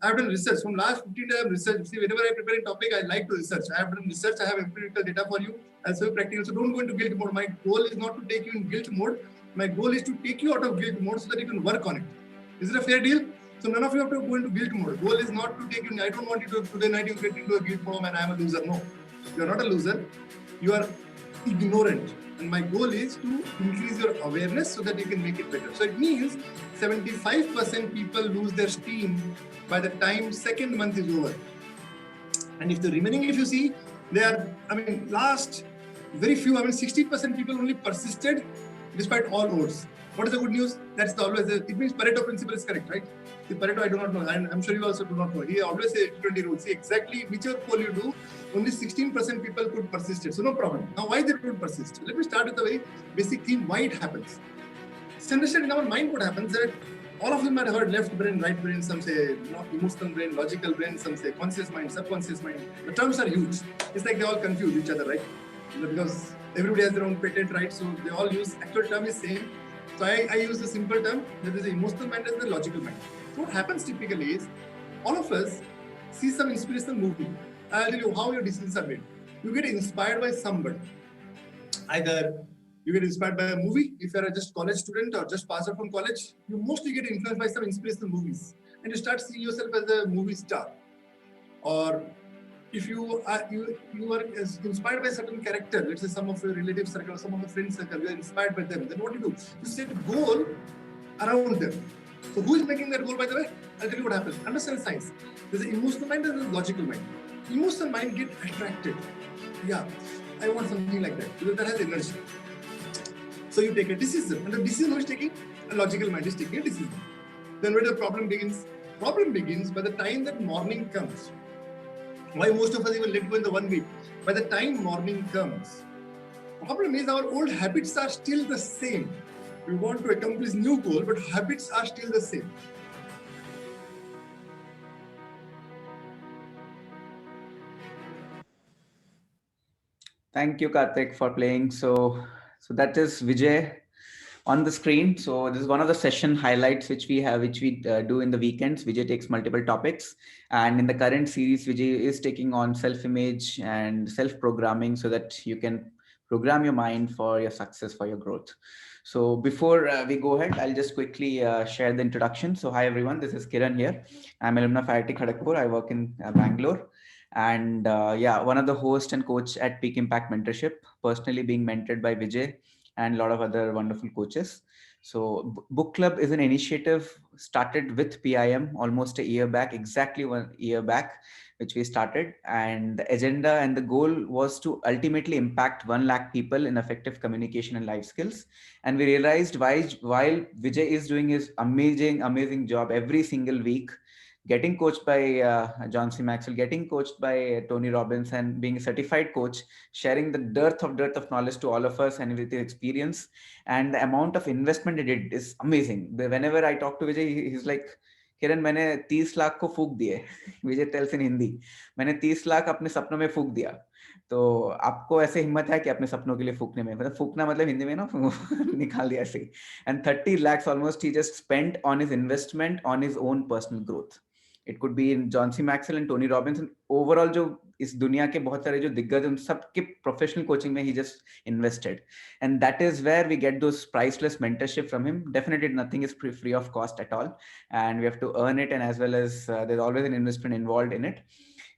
I've done research. From last 15 years, I have research. See, whenever I prepare a topic, I like to research. I have done research. I have empirical data for you. I'll show you practical. So don't go into guilt mode. My goal is not to take you in guilt mode. My goal is to take you out of guilt mode so that you can work on it. Is it a fair deal? So none of you have to go into guilt mode. Goal is not to take you. I don't want you to today night you get into a guilt mode and I am a loser. No, you are not a loser. You are ignorant. And my goal is to increase your awareness so that you can make it better. So it means 75% people lose their steam by the time second month is over. And if the remaining, if you see, they are, last very few, 60% people only persisted despite all odds. What is the good news? That's always, it means Pareto principle is correct, right? The Pareto, I do not know, and I'm sure you also do not know. He always says 20 rule. See, exactly whichever poll you do, only 16% people could persist it. So no problem. Now, why they could persist? Let me start with a very basic theme, why it happens. So understand in our mind what happens that all of them might have heard left brain, right brain, some say emotional brain, logical brain, some say conscious mind, subconscious mind. The terms are huge. It's like they all confuse each other, right? Because everybody has their own patent, right? So they all use, actual term is same. So I use the simple term, that is the emotional mind and the logical mind. So what happens typically is, all of us see some inspirational movie. I'll tell you how your decisions are made. You get inspired by somebody. Either you get inspired by a movie, if you're just college student or just passed out from college, you mostly get influenced by some inspirational movies. And you start seeing yourself as a movie star. Or if you are inspired by a certain character, let's say some of your relative circle, some of your friend circle, you are inspired by them, then what do? You set a goal around them. So who is making that goal, by the way? I'll tell you what happens. Understand science. There's an emotional mind and there's a logical mind. Emotional mind get attracted. Yeah, I want something like that because that has energy. So you take a decision, and the decision who is taking? A logical mind is taking a decision. Then where the problem begins? Problem begins by the time that morning comes. Why most of us even let go in the 1 week? By the time morning comes, the problem is our old habits are still the same. We want to accomplish new goal, but habits are still the same. Thank you, Karthik, for playing. So that is Vijay on the screen. So this is one of the session highlights which we do in the weekends. Vijay takes multiple topics, and in the current series, Vijay is taking on self-image and self-programming so that you can program your mind for your success, for your growth. So before we go ahead, I'll just quickly share the introduction. So hi everyone, this is Kiran here. I'm alumna of IIT Kharagpur. I work in Bangalore. And one of the host and coach at Peak Impact Mentorship, personally being mentored by Vijay and a lot of other wonderful coaches. So Book Club is an initiative started with PIM almost a year back, exactly 1 year back, which we started. And the agenda and the goal was to ultimately impact 1 lakh people in effective communication and life skills. And we realized while Vijay is doing his amazing job every single week, getting coached by John C. Maxwell, getting coached by Tony Robbins, and being a certified coach, sharing the dearth of knowledge to all of us and with his experience, and the amount of investment he did is amazing. Whenever I talk to Vijay, he's like, किरण मैंने 30 लाख को फूक दिए विजय tales इन हिंदी मैंने 30 लाख अपने सपनों में फूक दिया तो आपको ऐसे हिम्मत है कि अपने सपनों के लिए फूकने में मतलब फूकना मतलब हिंदी में ना निकाल दिया ऐसे and 30 lakhs almost he just spent on his investment on his own personal growth. It could be in John C. Maxwell and Tony Robbins and overall जो इस दुनिया के बहुत सारे जो दिग्गज उन सबके प्रोफेशनल कोचिंग में he just invested, and that is where we get those priceless mentorship from him. Definitely nothing is free of cost at all, and we have to earn it, and as well as there's always an investment involved in it.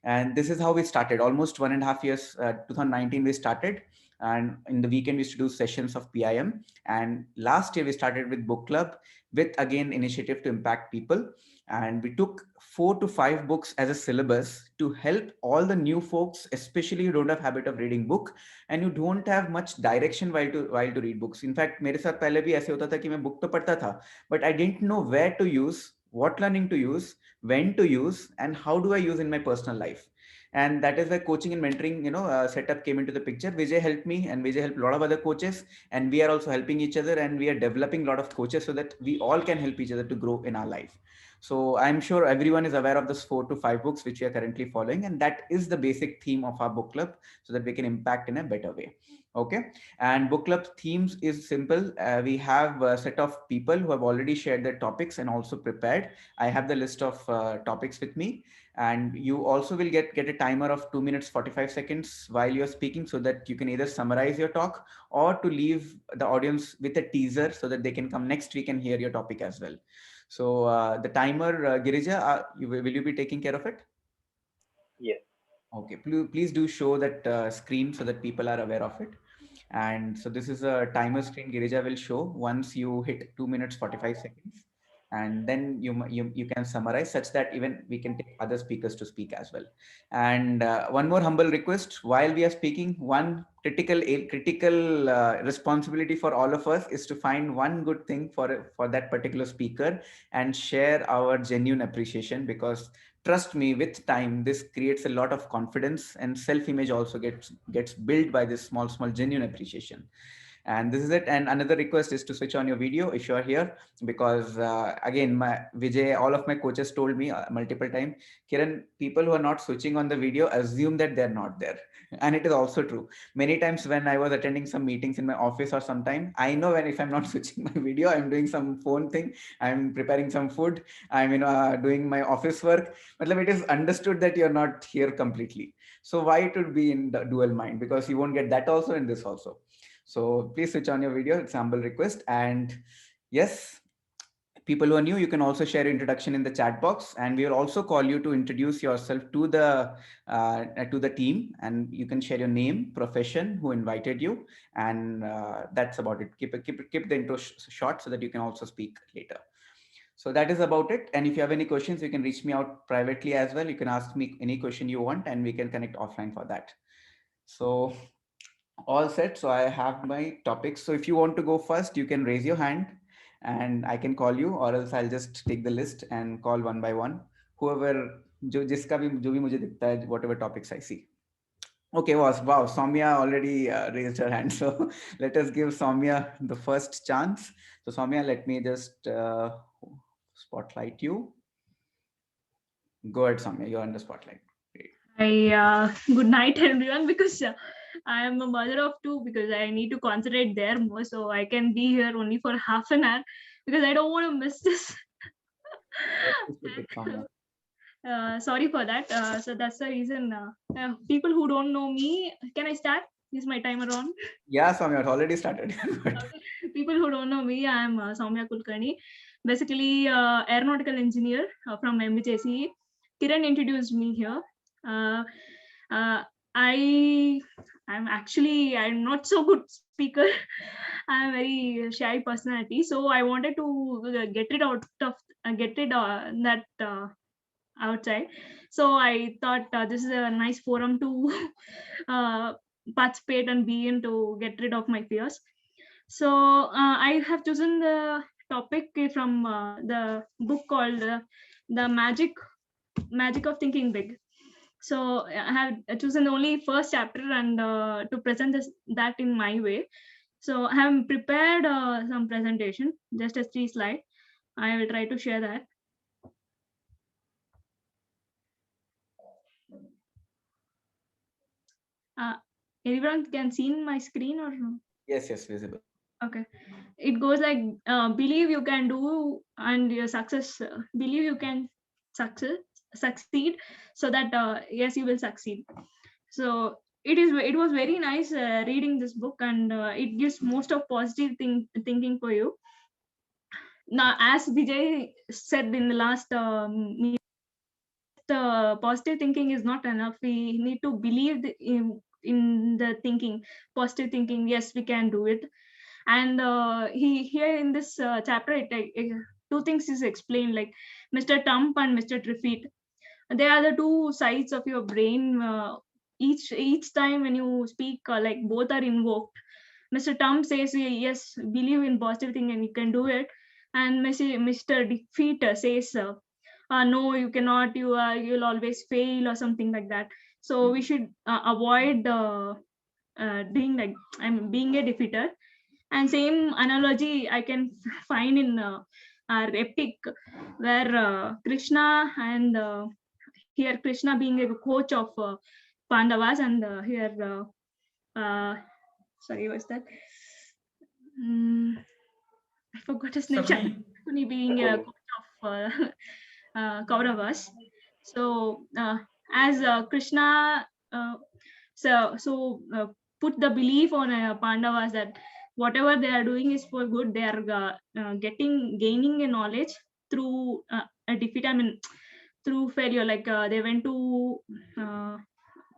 And this is how we started almost 1.5 years. 2019 we started, and in the weekend we used to do sessions of PIM, and last year we started with Book Club with again initiative to impact people, and we took 4 to 5 books as a syllabus to help all the new folks, especially who don't have habit of reading book and you don't have much direction while to read books. In fact मेरे साथ पहले भी ऐसे होता था कि मैं book तो पढ़ता था but I didn't know where to use, what learning to use, when to use, and how do I use in my personal life. And that is where coaching and mentoring setup came into the picture. Vijay helped me, and Vijay helped a lot of other coaches, and we are also helping each other, and we are developing a lot of coaches so that we all can help each other to grow in our life. So I'm sure everyone is aware of this 4 to 5 books which we are currently following, and that is the basic theme of our book club so that we can impact in a better way. Okay, and book club themes is simple. We have a set of people who have already shared their topics and also prepared. I have the list of topics with me, and you also will get a timer of 2 minutes 45 seconds while you're speaking, so that you can either summarize your talk or to leave the audience with a teaser so that they can come next week and hear your topic as well. So the timer, Girija, will you be taking care of it? Yes. Okay, please do show that screen so that people are aware of it. And so this is a timer screen Girija will show once you hit 2 minutes 45 seconds. And then you can summarize such that even we can take other speakers to speak as well. And one more humble request, while we are speaking, one critical responsibility for all of us is to find one good thing for that particular speaker and share our genuine appreciation, because trust me, with time this creates a lot of confidence, and self-image also gets built by this small genuine appreciation. And this is it. And another request is to switch on your video if you are here, because again, my Vijay, all of my coaches told me multiple times, Kiran, people who are not switching on the video assume that they're not there. And it is also true. Many times when I was attending some meetings in my office or sometime, I know when if I'm not switching my video, I'm doing some phone thing, I'm preparing some food, I'm doing my office work, but it is understood that you're not here completely. So why it would be in the dual mind, because you won't get that also in this also. So please switch on your video. It's a humble request. And yes, people who are new, you can also share your introduction in the chat box, and we will also call you to introduce yourself to the team, and you can share your name, profession, who invited you, and that's about it. Keep the intro short so that you can also speak later. So that is about it. And if you have any questions, you can reach me out privately as well. You can ask me any question you want, and we can connect offline for that. So all set. So I have my topics. So if you want to go first, you can raise your hand and I can call you, or else I'll just take the list and call one by one. Whoever, जो भी मुझे दिखता है, whatever topics I see. Okay, wow, Soumya already raised her hand. So let us give Soumya the first chance. So Soumya, let me just spotlight you. Go ahead, Soumya, you're under spotlight. Good night, everyone, because I am a mother of two, because I need to concentrate there more. So I can be here only for half an hour because I don't want to miss this. Sorry for that. So that's the reason. People who don't know me, can I start? Is my timer on? Yeah, Soumya, it already started. Okay. People who don't know me, I am Soumya Kulkarni, basically aeronautical engineer from MHAC. Kiran introduced me here. I'm not so good speaker. I'm a very shy personality, so I wanted to get it outside. So I thought this is a nice forum to participate and be in, to get rid of my fears. So I have chosen the topic from the book called The Magic of Thinking Big. So I have chosen only first chapter and to present that in my way. So I have prepared some presentation, just a 3 slide. I will try to share that. Everyone can see in my screen or no? Yes, visible. Okay. It goes like, believe you can do and your success, believe you can succeed, so that yes, you will succeed. So it was very nice reading this book, and it gives most of positive thinking for you. Now, as Vijay said in the last meeting, positive thinking is not enough. We need to believe in the thinking, positive thinking. Yes, we can do it. And he here in this chapter, two things is explained, like Mr. Trump and Mr. Triffitt. They are the two sides of your brain. Each time when you speak, like both are invoked. Mr. Trump says, yes, believe in positive thing and you can do it. And Mr. Defeat says, no, you cannot, you'll always fail, or something like that. So we should avoid doing like, being a defeater. And same analogy I can find in our epic, where Krishna and here Krishna being a coach of Pandavas, and here sorry, what's that? I forgot his name. Shakuni. Shakuni being a coach of Kauravas. So as Krishna put the belief on Pandavas that whatever they are doing is for good. They are gaining a knowledge through a defeat. I mean, through failure. Like they went to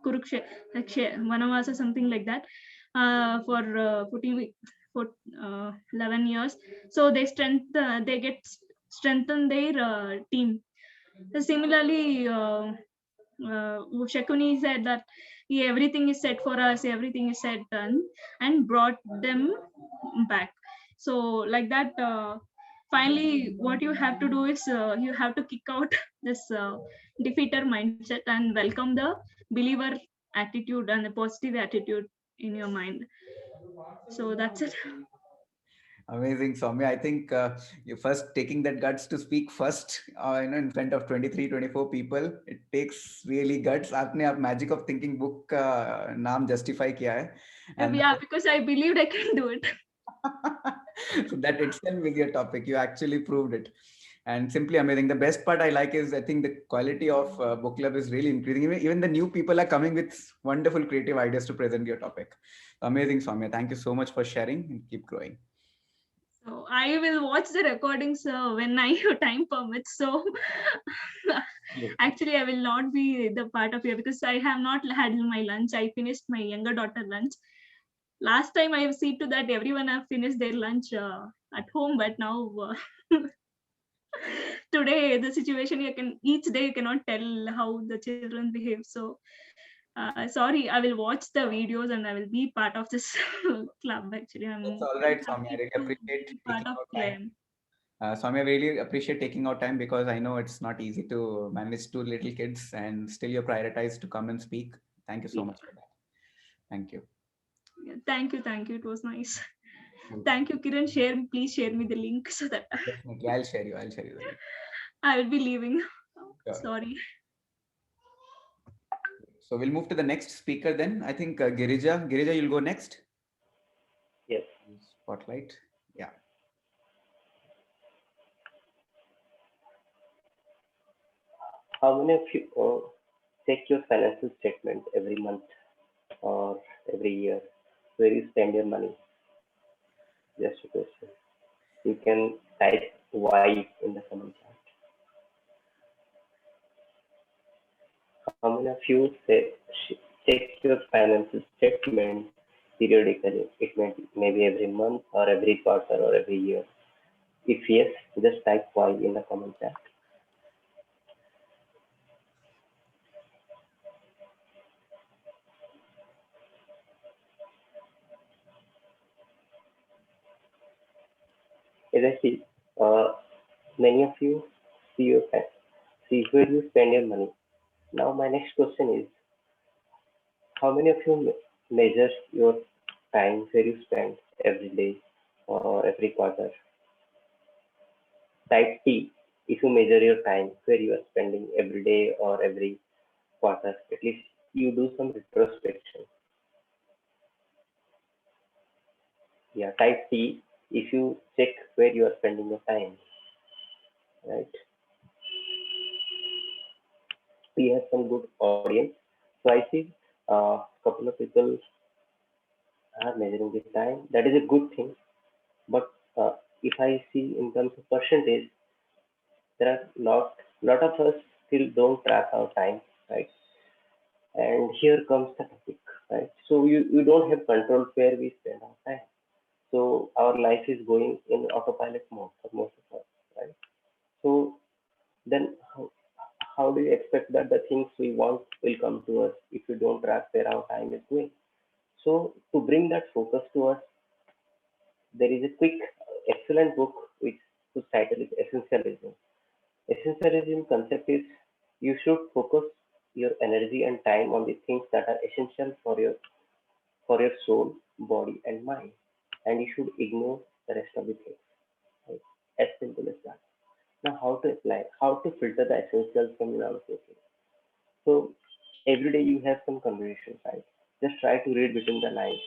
Kurukshetra, like Vanavasa, something like that, for 11 years. So they get strengthen their team. Similarly, Shakuni said that everything is set for us, everything is set done, and brought them back. So like that, finally, what you have to do is you have to kick out this defeater mindset and welcome the believer attitude and the positive attitude in your mind. So that's it. Amazing, Soumya. I think you first taking that guts to speak first, in front of 23, 24 people. It takes really guts. आपने आप magic of thinking book का नाम justify किया है. And Yeah, because I believed I can do it. so that itself is your topic. You actually proved it. And simply amazing. The best part I like is I think the quality of book club is really increasing. Even the new people are coming with wonderful creative ideas to present your topic. Amazing, Soumya. Thank you so much for sharing and keep growing. So I will watch the recordings when I time permits. So actually, I will not be the part of it because I have not had my lunch. I finished my younger daughter lunch. Last time I have seen to that everyone have finished their lunch at home, but now today the situation each day you cannot tell how the children behave. So sorry, I will watch the videos and I will be part of this club. Actually, That's all right, Soumya. I happy really to appreciate be part taking of out time. them. Soumya, really appreciate taking out time because I know it's not easy to manage two little kids and still you prioritize to come and speak. Thank you so much for that. Thank you. Yeah, thank you. It was nice. Thank you, Kiran. Please share me the link so that Definitely, I'll share you the link. I will be leaving. Sure. Sorry. So we'll move to the next speaker then. I think Girija. Girija, you'll go next. Yes. Spotlight. Yeah. How many of you check your financial statement every month or every year? Where you spend your money? Just a question. You can type Y in the comment chat. How many of you check your financial statement periodically? It may be every month or every quarter or every year. If yes, just type Y in the comment chat. As I see, many of you see where you spend your money. Now, my next question is, how many of you measure your time where you spend every day or every quarter? Type T if you measure your time where you are spending every day or every quarter. At least you do some retrospection. Yeah, type T if you check where you are spending your time. Right? We have some good audience. So I see a couple of people are measuring the time. That is a good thing. But if I see in terms of percentage, there are lot of us still don't track our time, right? And here comes the topic, right? So you don't have control where we spend our time. So our life is going in autopilot mode for most of us, right? So then how do you expect that the things we want will come to us if you don't track where our time is going? So to bring that focus to us, there is a quick, excellent book whose title is Essentialism. Essentialism concept is you should focus your energy and time on the things that are essential for your soul, body, and mind, and you should ignore the rest of the things. Right? As simple as that. Now, how to apply? How to filter the essentials from your thinking? So every day you have some conversations, right? Just try to read between the lines.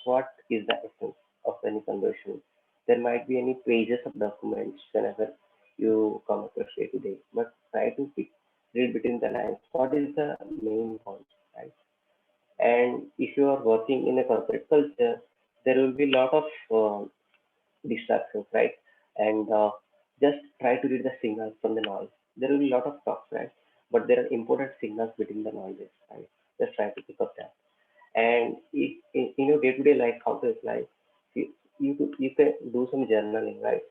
what is the essence of any conversion. There might be any pages of documents whenever you come across day to day, but try to read between the lines. What is the main point, right? And if you are working in a corporate culture, there will be a lot of distractions, right? And just try to read the signals from the noise. There will be a lot of talks, right? But there are important signals between the noises, right? Just try to pick up that. And if, in your day-to-day life, how to apply, you can do some journaling, right?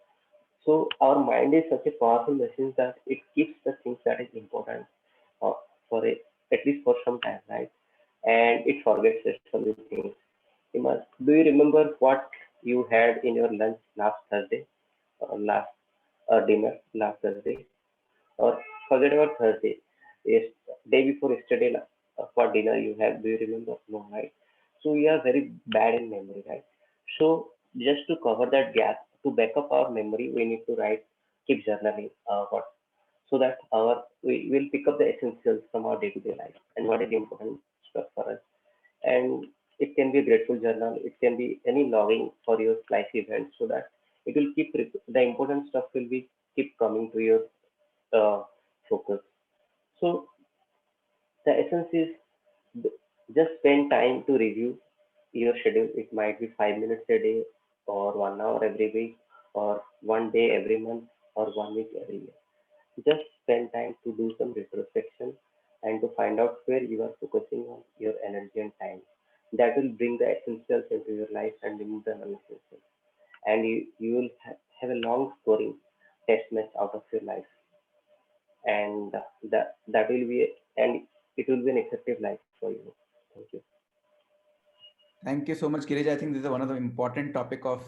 So our mind is such a powerful machine that it keeps the things that is important uh, for it, at least for some time, right? And it forgets rest of the things. Do you remember what you had in your lunch last Thursday or last dinner last Thursday? Or forget about Thursday. Yes, day before yesterday, for dinner you have. Do you remember? No, right? So we are very bad in memory, right? So just to cover that gap, to back up our memory, we need to write, keep journaling, what so that we will pick up the essentials from our day-to-day life and what is important stuff for us. And it can be a grateful journal, it can be any logging for your life events, so that it will keep the important stuff will be keep coming to your uh, focus. So the essence is just spend time to review your schedule. It might be 5 minutes a day, or 1 hour every week, or one day every month, or 1 week every year. Just spend time to do some retrospection and to find out where you are focusing on your energy and time. That will bring the essentials into your life and remove the non-essentials. And you will have a long scoring test match out of your life. And that will be, and it will be an effective life for you. Thank you. Thank you so much, Girija. I think this is one of the important topic of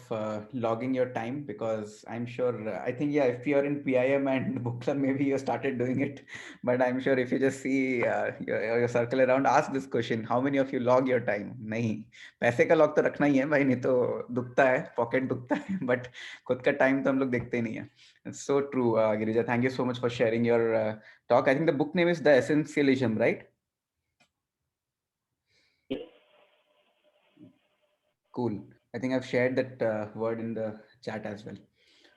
logging your time, because I'm sure, I think, yeah, if you're in PIM and book club, maybe you started doing it. But I'm sure if you just see your circle around, ask this question: how many of you log your time? नहीं, पैसे का log तो रखना ही है भाई, नहीं तो दुखता है, pocket दुखता है, but खुद का time तो हम लोग देखते ही नहीं है. It's so true, Girija. Thank you so much for sharing your talk. I think the book name is The Essentialism, right? Cool. I think I've shared that word in the chat as well.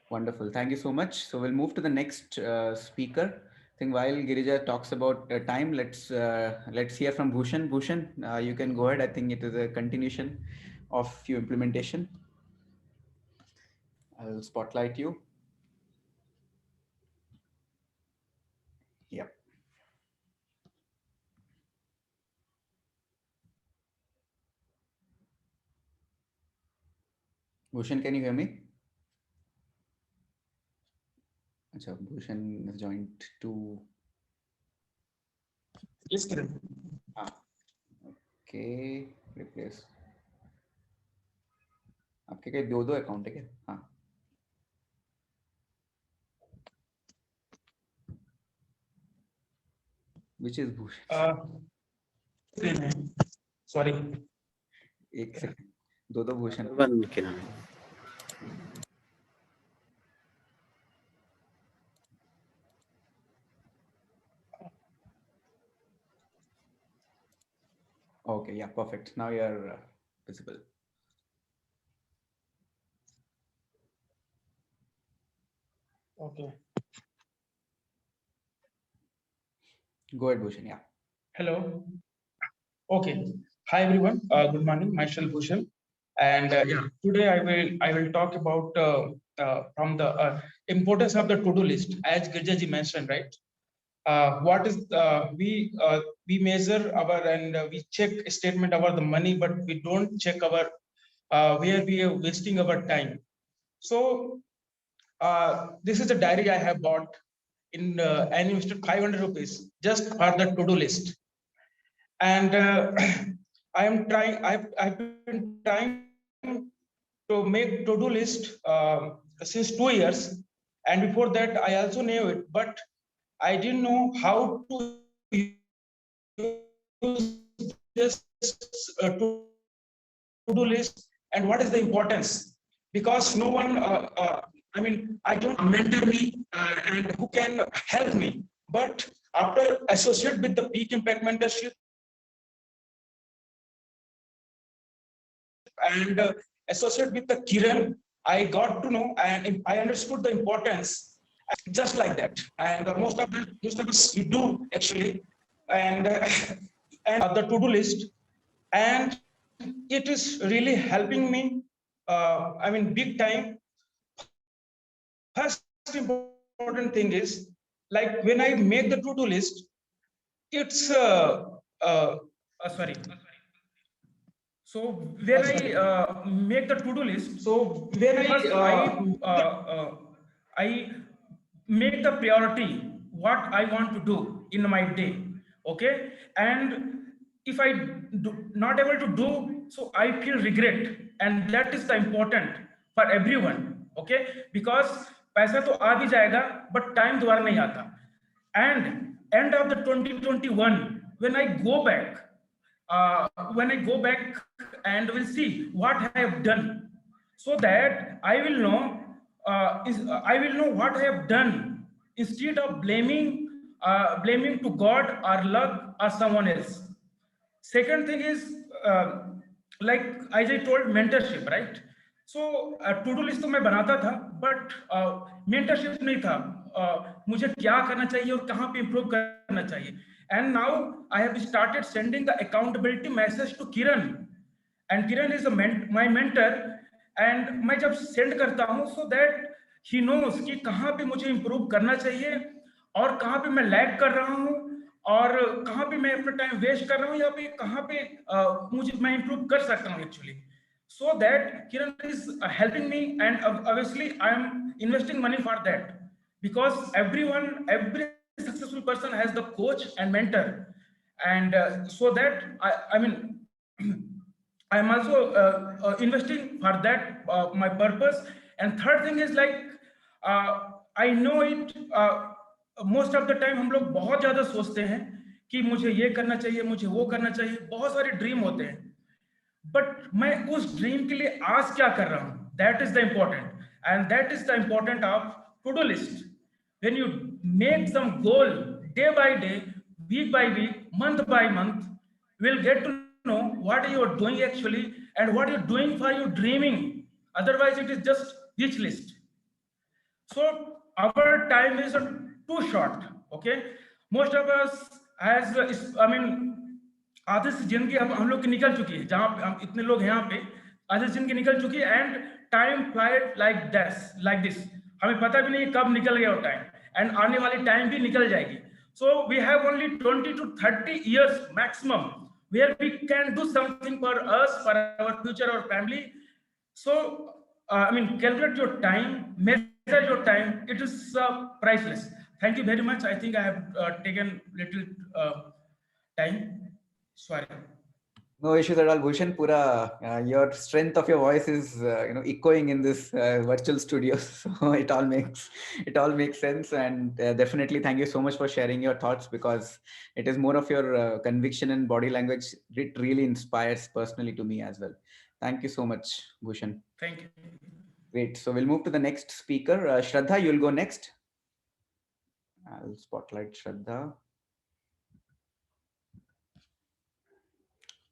Wonderful. Thank you so much. So we'll move to the next speaker. I think while Girija talks about time, let's hear from Bhushan. Bhushan, you can go ahead. I think it is a continuation of your implementation. I'll spotlight you. Yeah. Bhushan, can you hear me? Achha, Bhushan has joined to. Yes, Kiran. Okay, replace. आपके क्या दो account है क्या? हाँ. Which is Bhushan? Sorry. एक second. दो Bhushan. One Kiran. Okay, yeah, perfect. Now you're visible. Okay. Go ahead, Bhushan. Yeah. Hello. Okay. Hi everyone. Good morning. Myself Bhushan, and today I will talk about from the importance of the to-do list, as Girija ji mentioned, right? What is we measure our and we check statement about the money, but we don't check our where we are wasting our time. So this is a diary I have bought in I invested 500 rupees just for the to-do list, and I am trying. I've been trying to make to-do list since 2 years, and before that I also knew it, but I didn't know how to use this to-do list and what is the importance, because no one I mean, I don't mentor me and who can help me. But after associate with the peak impact mentorship, and associate with the Kiran, I got to know and I understood the importance just like that. And most of us we do actually, and the to-do list, and it is really helping me. I mean, big time. First important thing is, like when I make the to-do list, it's sorry. So when I make the to-do list, so when I make the priority what I want to do in my day, okay? And if I do not able to do, so I feel regret, and that is the important for everyone, okay? Because पैसा तो आ भी जाएगा, but time दोबारा नहीं आता. And end of the 2021, when I go back and will see what I have done, so that I will know what I have done, instead of blaming to God or luck or someone else. Second thing is, like as I told, mentorship, right? So to-do list तो मैं बनाता था, but mentorship नहीं था. मुझे क्या करना चाहिए और कहाँ पे improve करना चाहिए. And now I have started sending the accountability message to Kiran, and Kiran is my mentor. And मैं जब send करता हूँ, so that he knows कि कहाँ पे मुझे improve करना चाहिए और कहाँ पे मैं lag कर रहा हूँ और कहाँ पे मैं अपना टाइम वेस्ट कर रहा हूँ या पे कहाँ पे मुझे मैं इम्प्रूव कर सकता हूँ actually. So that Kiran is helping me, and obviously I am investing money for that, because every successful person has the coach and mentor, and so that I mean I am also investing for that my purpose. And third thing is like I know it. Most of the time हम लोग बहुत ज्यादा सोचते हैं कि मुझे ये करना चाहिए, मुझे वो करना चाहिए, बहुत सारे ड्रीम होते हैं, बट मैं उस ड्रीम के लिए आज क्या कर रहा हूं, that is the important, and that is the important of to do list. When you make some goal day by day, week by week, month by month, will get to know what you are doing actually and what you're doing for your dreaming. Otherwise it is just wish list. So our time is too short, okay? Most of us has I mean आधे से जिंदगी हम लोग की निकल चुकी है, जहां हम इतने लोग हैं यहाँ पे, आधे से जिंदगी निकल चुकी है, and time flied like this. हमें पता भी नहीं कब निकल गया वो टाइम, एंड आने वाली टाइम भी निकल जाएगी. So we have only 20 to 30 years maximum where we can do something for us, for our future or family. So I mean, calculate your time, measure your time. It is priceless. Thank you very much. I think I have taken little time. Sorry. No issues at all, Bhushan. Pura, your strength of your voice is echoing in this virtual studio, so it all makes sense. And definitely, thank you so much for sharing your thoughts, because it is more of your conviction and body language. It really inspires personally to me as well. Thank you so much, Bhushan. Thank you. Great. So we'll move to the next speaker, Shraddha. You'll go next. I'll spotlight Shraddha.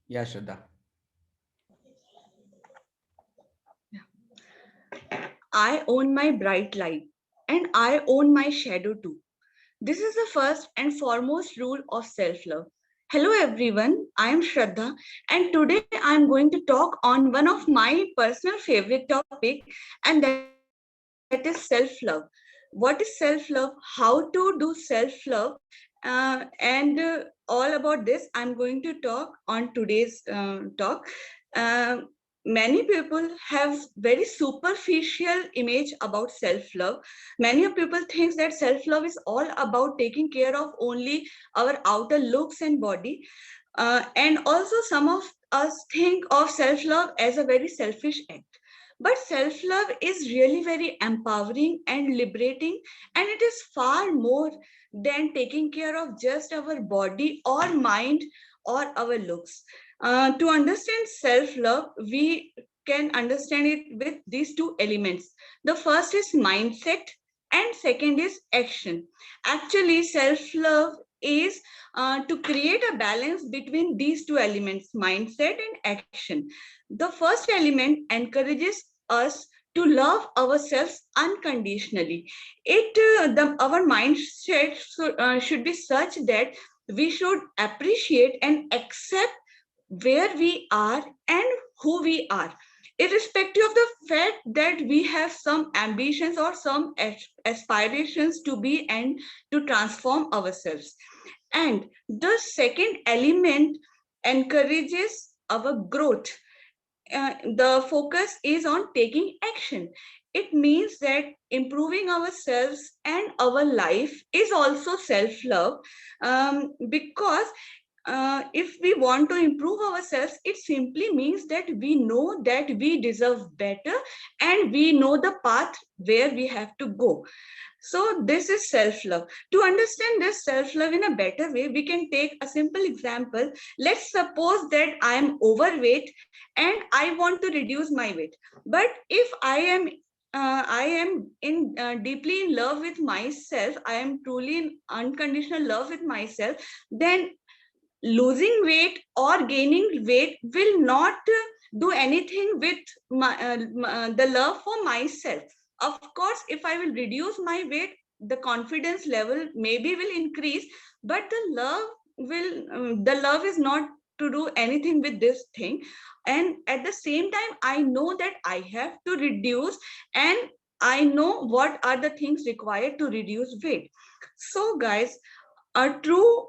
Yeah, Shraddha. I own my bright light and I own my shadow too. This is the first and foremost rule of self-love. Hello everyone, I am Shraddha, and today I am going to talk on one of my personal favorite topic, and that is self-love. What is self-love? How to do self-love? And all about this I'm going to talk on today's talk. Many people have very superficial image about self-love. Many people think that self-love is all about taking care of only our outer looks and body. And also some of us think of self-love as a very selfish act. But self-love is really very empowering and liberating, and it is far more than taking care of just our body or mind or our looks. To understand self-love, we can understand it with these two elements. The first is mindset and second is action. Actually, self-love is to create a balance between these two elements, mindset and action. The first element encourages us to love ourselves unconditionally. Our mindset should be such that we should appreciate and accept where we are and who we are, irrespective of the fact that we have some ambitions or some aspirations to be and to transform ourselves. And the second element encourages our growth. The focus is on taking action. It means that improving ourselves and our life is also self-love, because if we want to improve ourselves, it simply means that we know that we deserve better and we know the path where we have to go. So this is self-love. To understand this self-love in a better way, we can take a simple example. Let's suppose that I am overweight and I want to reduce my weight. But if I am deeply in love with myself, I am truly in unconditional love with myself, then losing weight or gaining weight will not do anything with the love for myself. Of course, if I will reduce my weight, the confidence level maybe will increase, but the love is not to do anything with this thing. And at the same time, I know that I have to reduce, and I know what are the things required to reduce weight. So guys, a true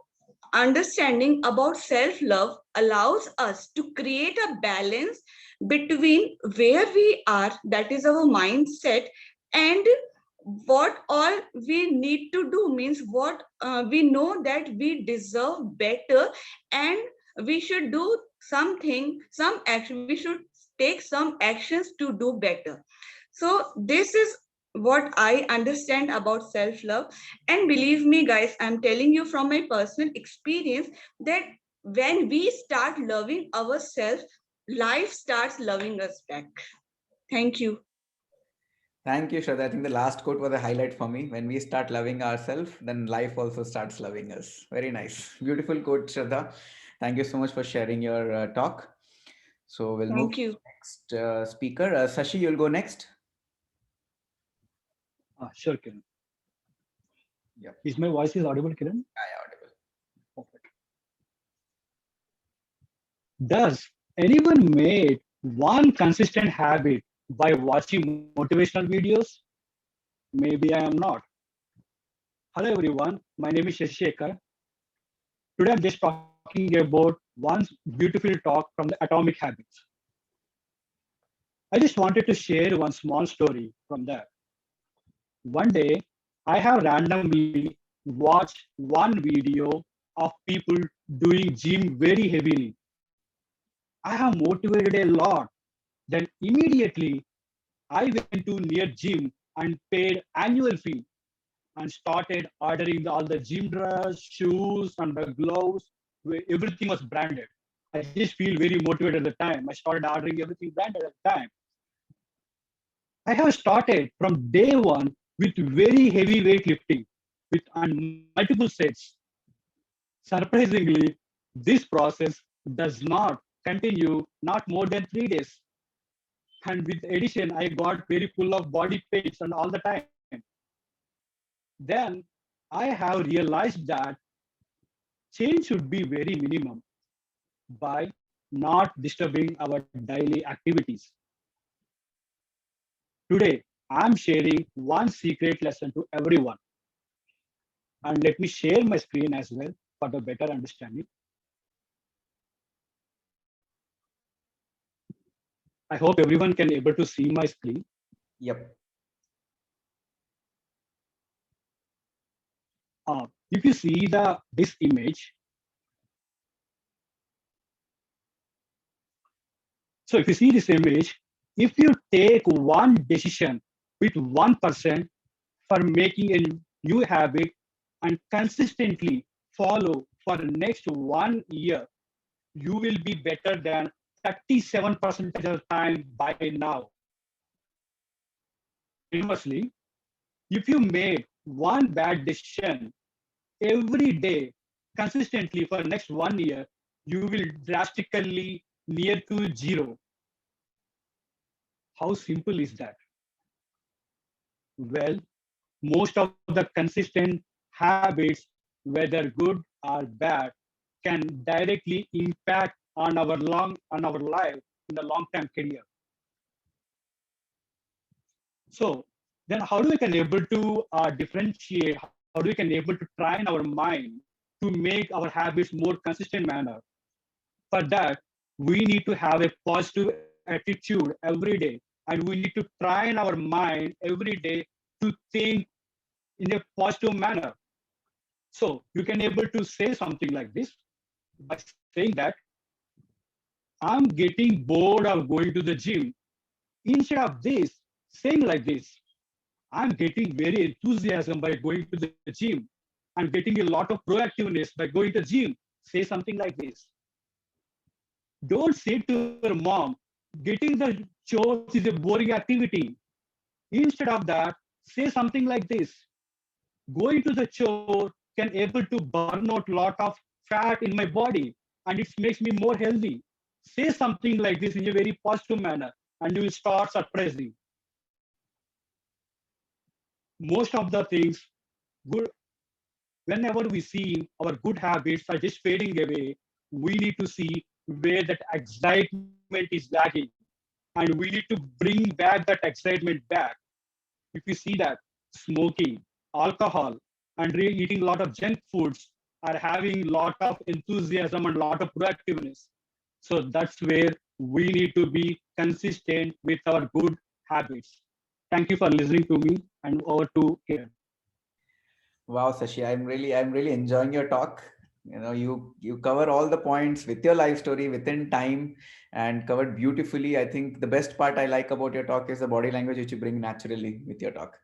understanding about self-love allows us to create a balance between where we are, that is our mindset, and what all we need to do, means what we know that we deserve better, and we should do something, some action, we should take some actions to do better. So this is what I understand about self-love. And believe me, guys, I'm telling you from my personal experience that when we start loving ourselves, life starts loving us back. Thank you. Thank you, Shraddha. I think the last quote was a highlight for me. When we start loving ourselves, then life also starts loving us. Very nice. Beautiful quote, Shraddha. Thank you so much for sharing your talk. So we'll move Thank to you. the next speaker. Sashi, you'll go next. Sure, Kiran. Yeah. Is my voice audible, Kiran? Yeah, audible. Perfect. Does anyone make one consistent habit by watching motivational videos? Maybe I am not. Hello everyone, my name is Shashikar. Today I'm just talking about one beautiful talk from the Atomic Habits. I just wanted to share one small story from there. One day, I have randomly watched one video of people doing gym very heavily. I have motivated a lot. Then immediately I went to near gym and paid annual fee and started ordering all the gym dress, shoes, and the gloves. Everything was branded. I just feel very motivated at the time. I started ordering everything branded at the time. I have started from day one with very heavy weightlifting with multiple sets. Surprisingly, this process does not continue not more than 3 days. And with addition, I got very full of body pains and all the time. Then I have realized that change should be very minimum by not disturbing our daily activities. Today, I'm sharing one secret lesson to everyone. And let me share my screen as well for the better understanding. I hope everyone can able to see my screen. Yep. If you see this image, so if you see this image, if you take one decision with 1% for making a new habit and consistently follow for the next 1 year, you will be better than 37% of the time by now. Inversely, if you made one bad decision every day, consistently for next 1 year, you will drastically near to zero. How simple is that? Well, most of the consistent habits, whether good or bad, can directly impact on our life in the long-term career. So then how do we can able to differentiate, how do we can able to train our mind to make our habits more consistent manner? For that, we need to have a positive attitude every day, and we need to train our mind every day to think in a positive manner. So you can able to say something like this by saying that I'm getting bored of going to the gym. Instead of this, saying like this, I'm getting very enthusiasm by going to the gym. I'm getting a lot of proactiveness by going to the gym. Say something like this. Don't say to your mom, getting the chores is a boring activity. Instead of that, say something like this. Going to the chore can able to burn out lot of fat in my body, and it makes me more healthy. Say something like this in a very positive manner, and you will start surprising. Most of the things, good, whenever we see our good habits are just fading away, we need to see where that excitement is lagging, and we need to bring back that excitement back. If you see that smoking, alcohol, and eating a lot of junk foods are having a lot of enthusiasm and a lot of proactiveness. So that's where we need to be consistent with our good habits. Thank you for listening to me, and over to Kiran. Wow, Sashi, I'm really enjoying your talk. You know, you cover all the points with your life story within time and covered beautifully. I think the best part I like about your talk is the body language which you bring naturally with your talk.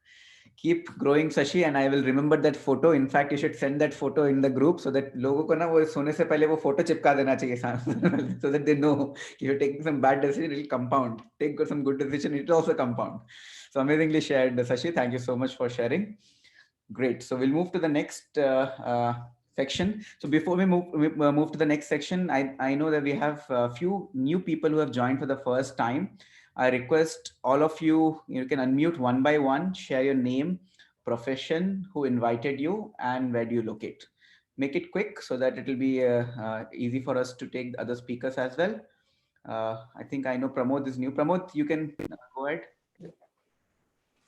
Keep growing, Sashi, and I will remember that photo. In fact, you should send that photo in the group so that लोगों को ना वो सोने से पहले वो photo चिपका देना चाहिए सामने so that they know if you're taking some bad decision, it will compound. Take some good decision, it will also compound. So amazingly shared, Sashi. Thank you so much for sharing. Great. So we'll move to the next section. So before we move to the next section, I know that we have a few new people who have joined for the first time. I request all of you, you can unmute one by one, share your name, profession, who invited you, and where do you locate. Make it quick so that it will be easy for us to take the other speakers as well. I think I know Pramod is new. Pramod, you can go ahead.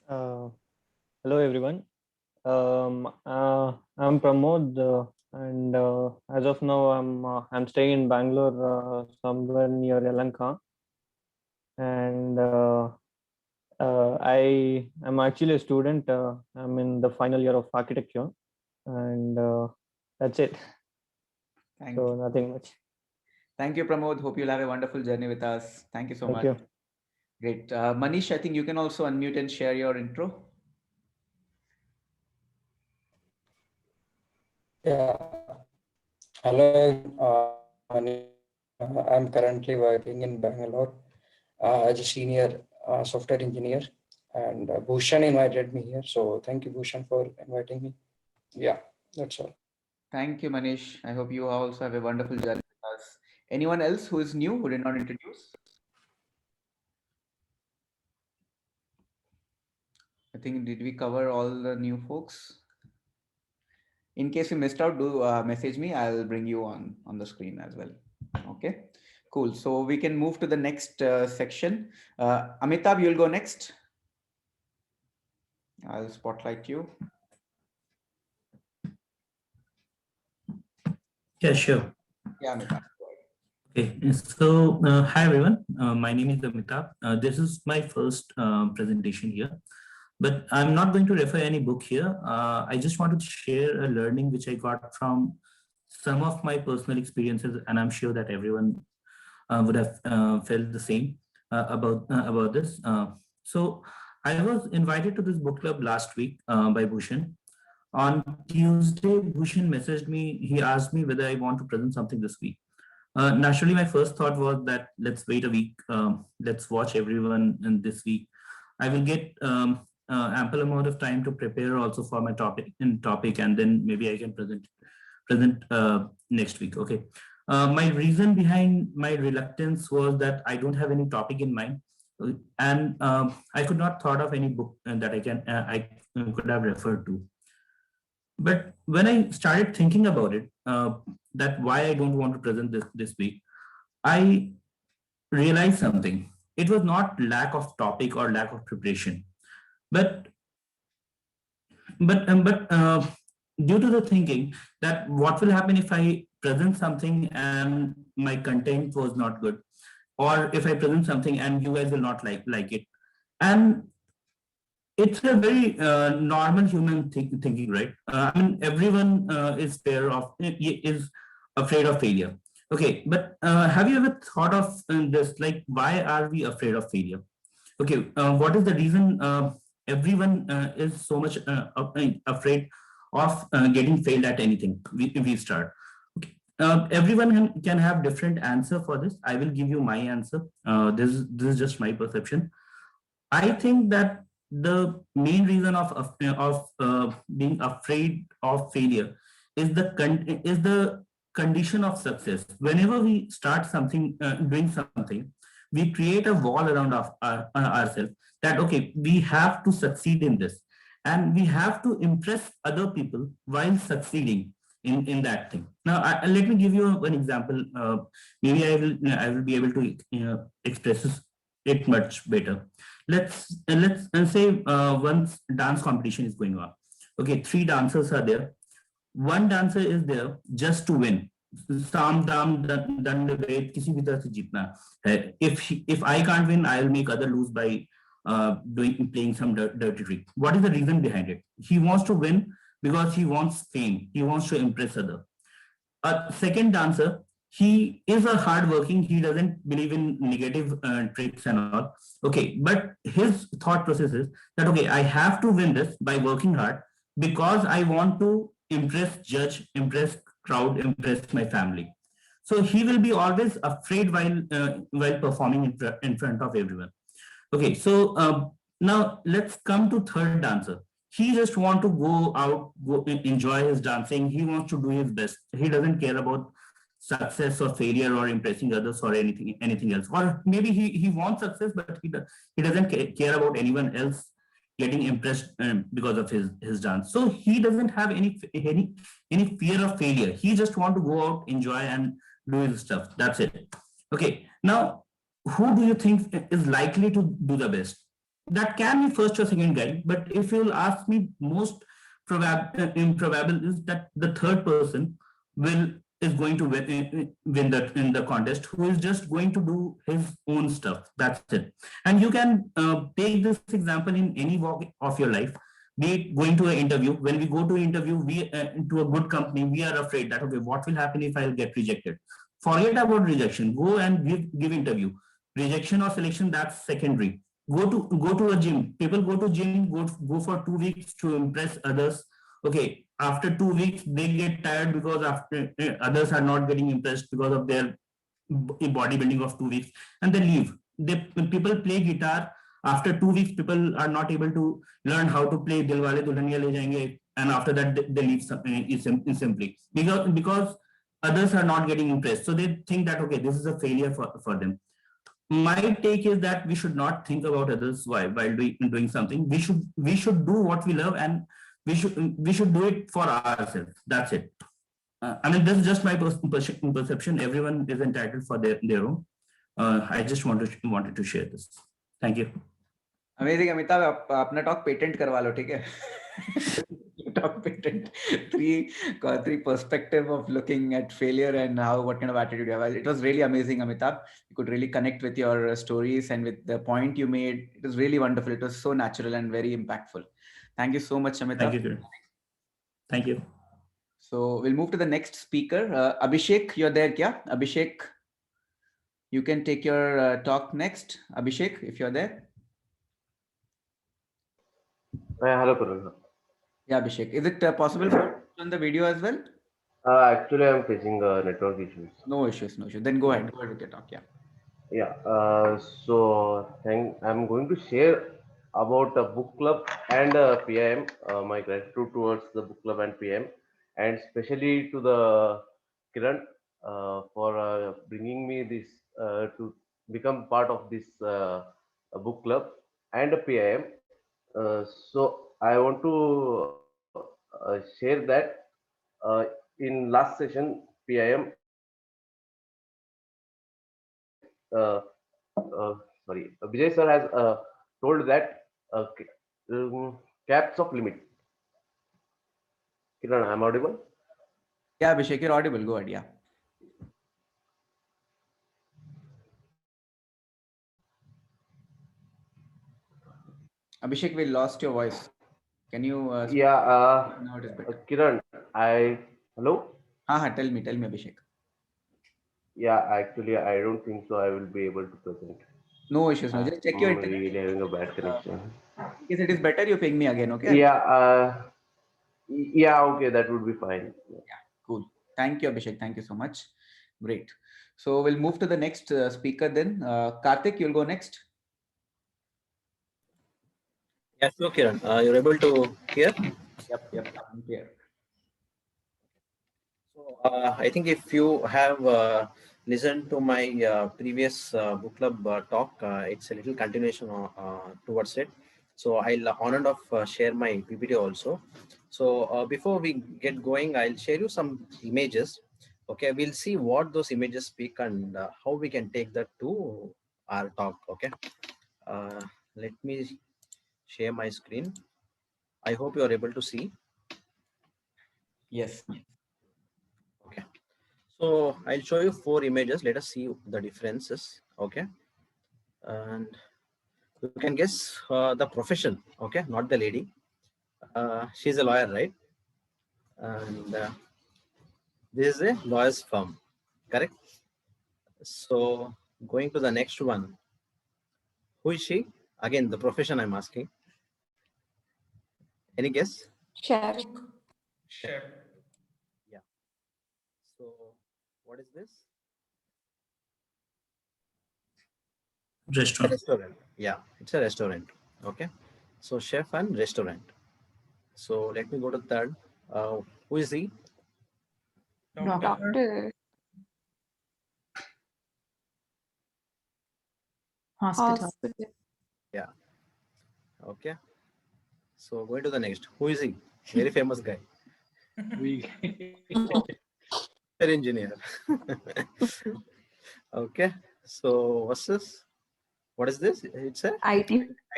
Hello, everyone. I'm Pramod, and as of now, I'm staying in Bangalore, somewhere near Yelahanka, and I am actually a student. I'm in the final year of architecture, and that's it. Thank So you. nothing much. Thank you, Pramod. Hope you'll have a wonderful journey with us. Thank you so much. Thank you. Great. Manish, I think you can also unmute and share your intro. Yeah. Hello, I'm currently working in Bangalore as a senior software engineer, and Bhushan invited me here. So thank you, Bhushan, for inviting me. Yeah, that's all. Thank you, Manish. I hope you also have a wonderful journey with us. Anyone else who is new, who did not introduce? I think, did we cover all the new folks? In case you missed out, do message me. I'll bring you on the screen as well. Okay, cool. So we can move to the next section. Amitabh, you'll go next. I'll spotlight you. Yeah, sure. Yeah, Amitabh. Okay, so hi everyone. My name is Amitabh. This is my first presentation here, but I'm not going to refer any book here. I just wanted to share a learning which I got from some of my personal experiences, and I'm sure that everyone would have felt the same about this. So I was invited to this book club last week by Bhushan. On Tuesday, Bhushan messaged me. He asked me whether I want to present something this week. Naturally, my first thought was that let's wait a week. Let's watch everyone in this week. I will get ample amount of time to prepare also for my topic, and then maybe I can present. present next week. Okay. My reason behind my reluctance was that I don't have any topic in mind, and I could not thought of any book that I could have referred to. But when I started thinking about it, that why I don't want to present this week, I realized something. It was not lack of topic or lack of preparation, but due to the thinking that what will happen if I present something and my content was not good, or if I present something and you guys will not like it. And it's a very normal human thinking, right? I mean, everyone is afraid of failure. Okay, but have you ever thought of this? Like, why are we afraid of failure? Okay, what is the reason everyone is so much afraid of getting failed at anything we start? Okay. Everyone can have different answer for this. I will give you my answer. This is just my perception. I think that the main reason of being afraid of failure is the condition of success. Whenever we start something, doing something, we create a wall around ourselves that, okay, we have to succeed in this, and we have to impress other people while succeeding in that thing. Now, let me give you an example. Maybe I will be able to express it much better. Let's say one dance competition is going on. Okay, 3 dancers are there. One dancer is there just to win. Sam dam dand ved kisi bhi tarah se jeetna hai. If I can't win, I'll make other lose by playing some dirty trick. What is the reason behind it? He wants to win because he wants fame. He wants to impress other. A second dancer, he is a hardworking. He doesn't believe in negative tricks and all. Okay, but his thought process is that, okay, I have to win this by working hard because I want to impress judge, impress crowd, impress my family. So he will be always afraid while performing in front of everyone. Okay, so now let's come to third dancer. He just want to go out, go enjoy his dancing. He wants to do his best. He doesn't care about success or failure or impressing others or anything else. Or maybe he wants success, but he doesn't care about anyone else getting impressed because of his dance. So he doesn't have any fear of failure. He just want to go out, enjoy, and do his stuff. That's it. Okay. Now, who do you think is likely to do the best? That can be first or second guy. But if you'll ask me, most improbable is that the third person is going to win that in the contest, who is just going to do his own stuff. That's it. And you can take this example in any walk of your life. Be it going to an interview. When we go to an interview, to a good company, we are afraid that, okay, what will happen if I'll get rejected? Forget about rejection. Go and give interview. Rejection or selection, that's secondary. Go to a gym. People go to gym, go for 2 weeks to impress others. Okay, after 2 weeks, they get tired because after others are not getting impressed because of their bodybuilding of 2 weeks, and they leave. People play guitar. After 2 weeks, people are not able to learn how to play Dilwale Dulhaniya Le Jayenge, and after that they leave simply because others are not getting impressed. So they think that, okay, this is a failure for them. My take is that we should not think about others while doing something. We should do what we love, and we should do it for ourselves. That's it. I mean, this is just my perception. Everyone is entitled for their own. I just wanted to share this. Thank you. Amazing, Amitabh. आप अपना talk patent करवा लो, ठीक है? Talk patent. Three perspective of looking at failure and what kind of attitude you have. It was really amazing, Amitabh. You could really connect with your stories and with the point you made. It was really wonderful. It was so natural and very impactful. Thank you so much, Amitabh. Thank you. Thank you. So we'll move to the next speaker. Abhishek, you're there, kya? Abhishek, you can take your talk next. Abhishek, if you're there. Hello, Parul. Yeah, Abhishek. Is it possible for you to on the video as well? Actually, I'm facing network issues. No issues, no issues. Then go ahead with your talk. Yeah. Yeah. So I'm going to share about a book club and PIM. My gratitude towards the book club and PIM. and especially to the Kiran for bringing me this to become part of this book club and a PIM. So I want to share that uh, in last session PIM sorry, Vijay sir has told that caps of limit. Kiran, I'm audible? Yeah, Abhishek, you're audible. Go ahead. Yeah. Abhishek, we lost your voice. Can you? Yeah, Now it is better. Kiran, hello? Tell me, Abhishek. Yeah, actually, I don't think so. I will be able to present. No issues. No, just check your I'm internet. really having a bad connection. In case it is better, you ping me again, okay? Yeah, yeah, okay, that would be fine. Yeah, cool. Thank you, Abhishek. Thank you so much. Great. So we'll move to the next speaker then. Karthik, you'll go next. Yes, sure, Kiran. You're able to hear? Yep, I'm here. So I think if you have listened to my previous book club talk, it's a little continuation towards it. So I'll on and off share my PPT also. So before we get going, I'll share you some images. Okay, we'll see what those images speak and how we can take that to our talk. Okay, let me share my screen. I hope you are able to see. Yes. Okay. So I'll show you 4 images. Let us see the differences. Okay. And you can guess the profession. Okay. Not the lady. She's a lawyer, right? And this is a lawyer's firm. Correct. So going to the next one. Who is she? Again, the profession I'm asking. Any guess? Chef. Chef. Yeah. So what is this? Restaurant. Restaurant. Yeah, it's a restaurant. Okay. So chef and restaurant. So let me go to third. Who is he? Doctor. Hospital. Yeah. Okay. So going to the next. Who is he? Very famous guy. Engineer. Okay. So what's this? What is this? It's a IT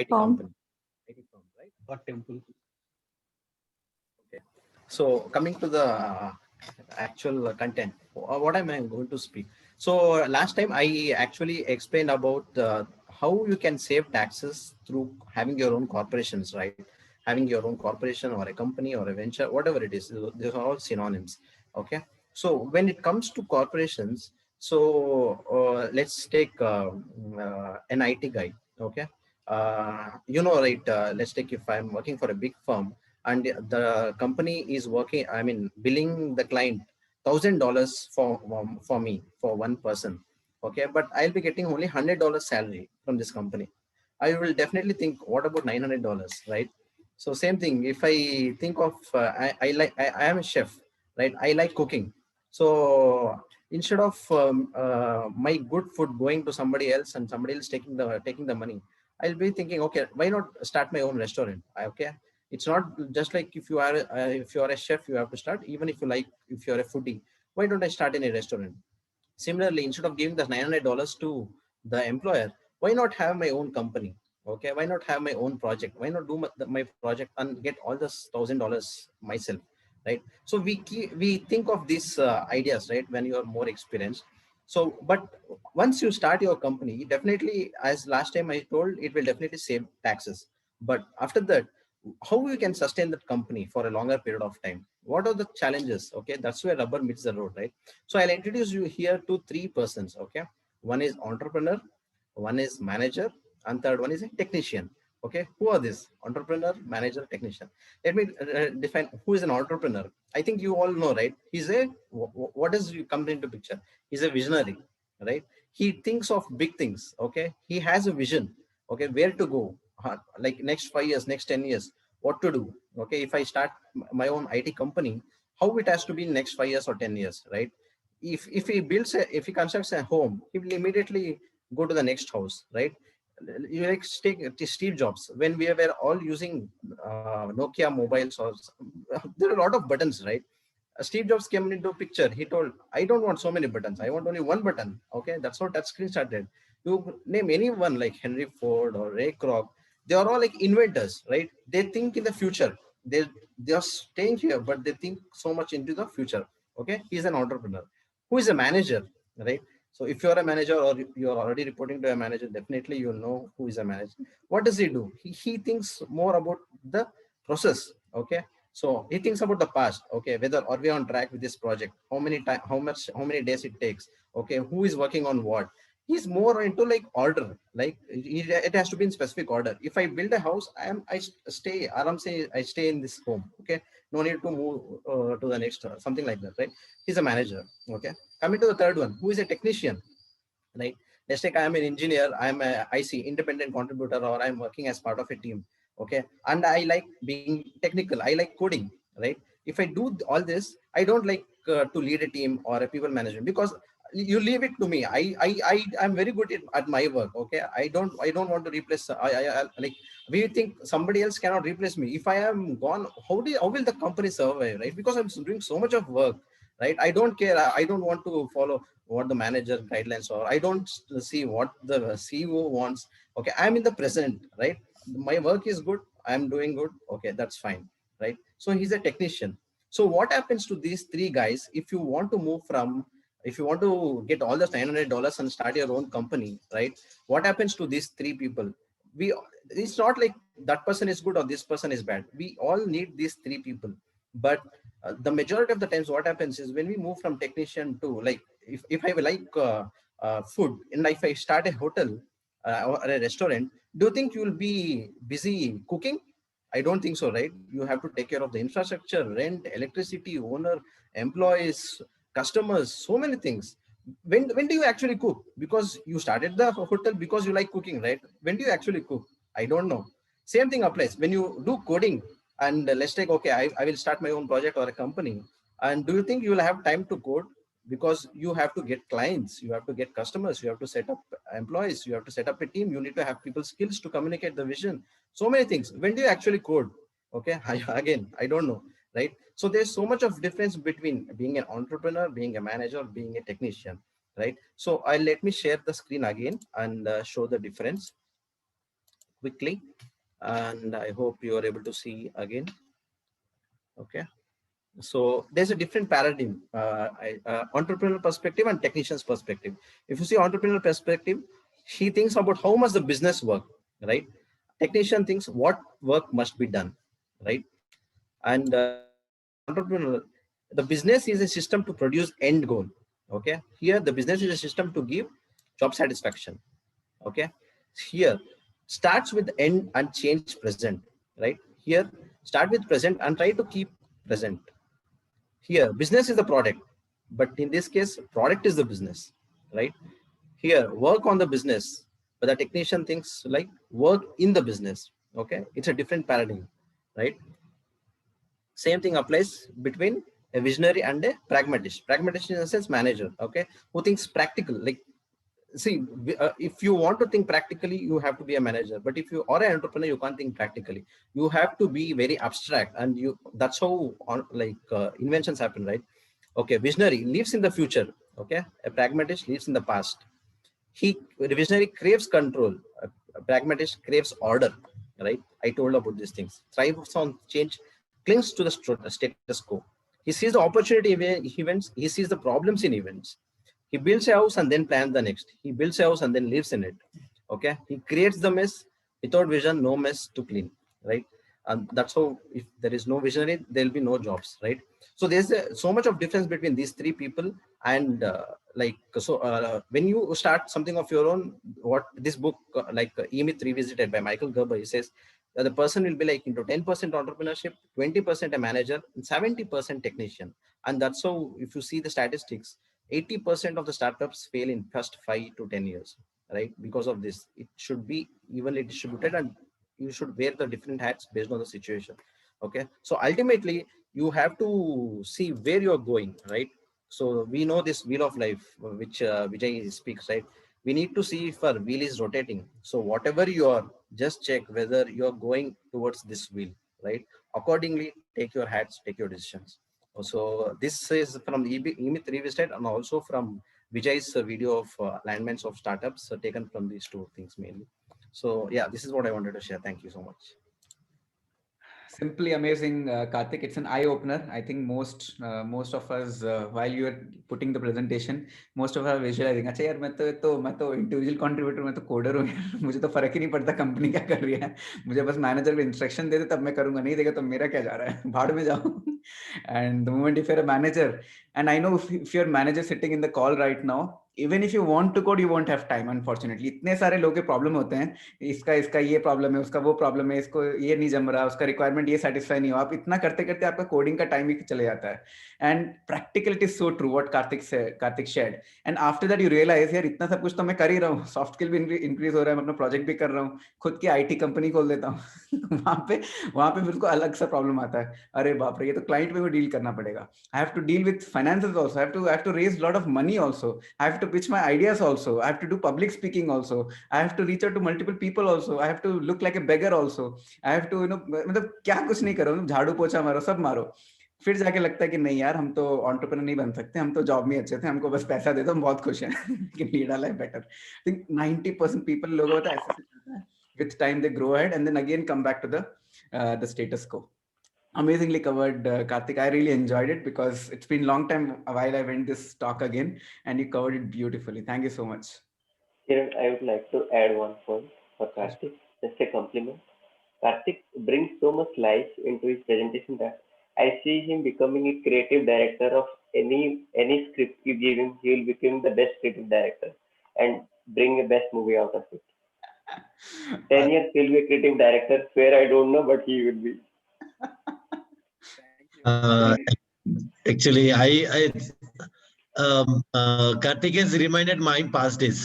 company. IT firm, right? Or temple. Okay. So coming to the actual content, what am I going to speak? So last time I actually explained about how you can save taxes through having your own corporations, right? Having your own corporation or a company or a venture, whatever it is, these are all synonyms. Okay. So when it comes to corporations, so let's take an IT guy. Okay. Right, let's take if I'm working for a big firm and the company is working, I mean, billing the client $1,000 for me, for one person. Okay, but I'll be getting only $100 salary from this company. I will definitely think, what about $900, right? So same thing, if I think of, I am a chef, right? I like cooking. So instead of my good food going to somebody else and somebody else taking the money, I'll be thinking, okay, why not start my own restaurant? Okay, it's not just like if you are a chef, you have to start. Even if you're a foodie, why don't I start in a restaurant? Similarly, instead of giving the $900 to the employer, why not have my own company? Okay, why not have my own project? Why not do my project and get all this $1,000 myself, right? So we think of these ideas, right, when you are more experienced. So, but once you start your company, definitely, as last time I told, it will definitely save taxes. But after that, how you can sustain that company for a longer period of time? What are the challenges? Okay, that's where rubber meets the road, right? So I'll introduce you here to 3 persons. Okay, one is entrepreneur, one is manager, and third one is a technician. Okay, who are these? Entrepreneur, manager, technician. Let me define who is an entrepreneur. I think you all know, right? He's a, what does come into picture? He's a visionary, right? He thinks of big things. Okay, he has a vision. Okay, where to go? Like next 5 years, next 10 years, what to do? Okay, if I start my own IT company, how it has to be in next 5 years or 10 years, right? If he constructs a home, he will immediately go to the next house, right? You like take Steve Jobs, when we were all using Nokia mobiles, or there are a lot of buttons, right? Steve Jobs came into picture. He told, I don't want so many buttons. I want only one button. Okay, that's how touchscreen started. You name anyone like Henry Ford or Ray Kroc, they are all like inventors, right? They think in the future. They are staying here, but they think so much into the future. Okay, he's an entrepreneur. Who is a manager, right? So if you're a manager or you're already reporting to a manager, definitely you know who is a manager. What does he do? He thinks more about the process. Okay, so he thinks about the past. Okay, whether are we on track with this project? How many time? How many days it takes? Okay, who is working on what? He's more into like order. Like it has to be in specific order. If I build a house, I stay. Aram say I stay in this home. Okay, no need to move to the next something like that, right? He's a manager. Okay, coming to the third one, who is a technician, right? Let's take I am an engineer, I'm a IC, independent contributor, or I'm working as part of a team. Okay, and I like being technical, I like coding, right? If I do all this, I don't like to lead a team or a people management, because you leave it to me. I'm very good at my work. Okay, I don't want to replace. I like, we think somebody else cannot replace me. If I am gone, how will the company survive, right? Because I'm doing so much of work, right? I don't care. I don't want to follow what the manager guidelines are. I don't see what the CEO wants. Okay, I'm in the present, right? My work is good. I'm doing good. Okay, that's fine, right? So he's a technician. So what happens to these three guys if you want to move from, if you want to get all the $900 and start your own company, right? What happens to these three people? It's not like that person is good or this person is bad. We all need these three people. But the majority of the times what happens is when we move from technician to like, if I like food, and if I start a hotel or a restaurant, do you think you will be busy cooking? I don't think so, right? You have to take care of the infrastructure, rent, electricity, owner, employees, customers, so many things. When do you actually cook? Because you started the hotel because you like cooking, right? When do you actually cook? I don't know. Same thing applies when you do coding. And let's take, okay, I will start my own project or a company. And do you think you will have time to code? Because you have to get clients, you have to get customers, you have to set up employees, you have to set up a team, you need to have people skills to communicate the vision. So many things. When do you actually code? Okay, again, I don't know, right? So there's so much of difference between being an entrepreneur, being a manager, being a technician, right? So let me share the screen again and show the difference quickly. And I hope you are able to see again. Okay. So there's a different paradigm, entrepreneurial perspective and technician's perspective. If you see entrepreneurial perspective, he thinks about how much the business work, right? Technician thinks what work must be done, right? And entrepreneur, the business is a system to produce end goal. Okay, here the business is a system to give job satisfaction. Okay, here starts with end and change present, right? Here start with present and try to keep present. Here business is the product, but in this case product is the business, right? Here work on the business, but the technician thinks like work in the business. Okay, it's a different paradigm, right? Same thing applies between a visionary and a pragmatist. Pragmatist in a sense manager, okay, who thinks practical. Like, see, if you want to think practically, you have to be a manager. But if you are an entrepreneur, you can't think practically. You have to be very abstract, and that's how inventions happen, right? Okay, visionary lives in the future. Okay, a pragmatist lives in the past. The visionary craves control. A pragmatist craves order, right? I told about these things. Thrives on change, clings to the status quo. He sees the opportunity events. He sees the problems in events. He builds a house and then plans the next. He builds a house and then lives in it. Okay. He creates the mess. Without vision, no mess to clean, right? And that's how, if there is no visionary, there'll be no jobs, right? So there's so much of difference between these three people. And when you start something of your own, what this book, E-Myth Revisited by Michael Gerber, he says the person will be like into 10% entrepreneurship, 20% a manager, and 70% technician. And that's how, if you see the statistics, 80% of the startups fail in first 5 to 10 years, right? Because of this, it should be evenly distributed, and you should wear the different hats based on the situation. Okay, so ultimately you have to see where you're going, right? So we know this wheel of life, which Vijay speaks, right? We need to see if our wheel is rotating. So whatever you are, just check whether you're going towards this wheel, right? Accordingly, take your hats, take your decisions. So this is from the Emith Revisited and also from Vijay's video of alignments of startups taken from these two things mainly. So yeah, this is what I wanted to share. Thank you so much. Simply amazing, Karthik. It's an eye opener. I think most of us, while you are putting the presentation, most of us are visualizing. अच्छा यार मैं तो individual contributor, मैं तो coder हूँ यार, मुझे तो फर्क ही नहीं पड़ता कंपनी क्या कर रही है, मुझे बस मैनेजर को इंस्ट्रक्शन दे दे तब मैं करूँगा, नहीं देगा तो मेरा क्या जा रहा है, भाड़ में जाओ. And the moment if you're a manager, and I know if you're manager sitting in the call right now, even if you want to code, you won't have time, unfortunately. इतने सारे लोगों के प्रॉब्लम होते हैं, इसका ये problem है, उसका वो प्रॉब्लम है, इसको ये नहीं जम रहा, उसका रिक्वायरमेंट ये सेटिस्फाई नहीं हो, आप इतना करते करते आपका कोडिंग का टाइम ही चले जाता है. And practical it is so true what Kartik shared. And after that you realise यार इतना सब कुछ तो मैं कर ही रहा हूँ, सॉफ्ट स्किल भी इंक्रीज हो रहा है, मैं अपना प्रोजेक्ट भी कर रहा हूँ, खुद की आईटी कंपनी खोल देता हूँ. वहां पे बिल्कुल अलग सा प्रॉब्लम आता है. अरे बाप रे, ये तो क्लाइंट में डील करना पड़ेगा. I have to deal with finances also, I have to raise lot of money also, I have to pitch my ideas also, I have to do public speaking also, I have to reach out to multiple people also, I have to look like a beggar also, I have to मतलब क्या कुछ नहीं करो, झाड़ू पोछा मारो, सब मारो. फिर जाके लगता है कि नहीं यार हम तो एंटरप्रेन्योर नहीं बन सकते, हम तो जॉब में अच्छे थे, हमको बस पैसा दे दो, हम बहुत खुश हैं कि लीड आला है बेटर. आई थिंक 90% पीपल लोगों को ऐसा चलता है. With time they grow ahead and then again come back to the status quo. Amazingly covered, Karthik. I really enjoyed it because it's been a long time while I went this talk again, and you covered it beautifully. Thank you so much. Kiran, I would like to add one point for Karthik, just a compliment. Karthik brings so much life into his presentation that I see him becoming a creative director of any script you give him. He will become the best creative director and bring a best movie out of it. 10 years he'll be a creative director, where I don't know, but he will be. Actually, Karthik has reminded my past days.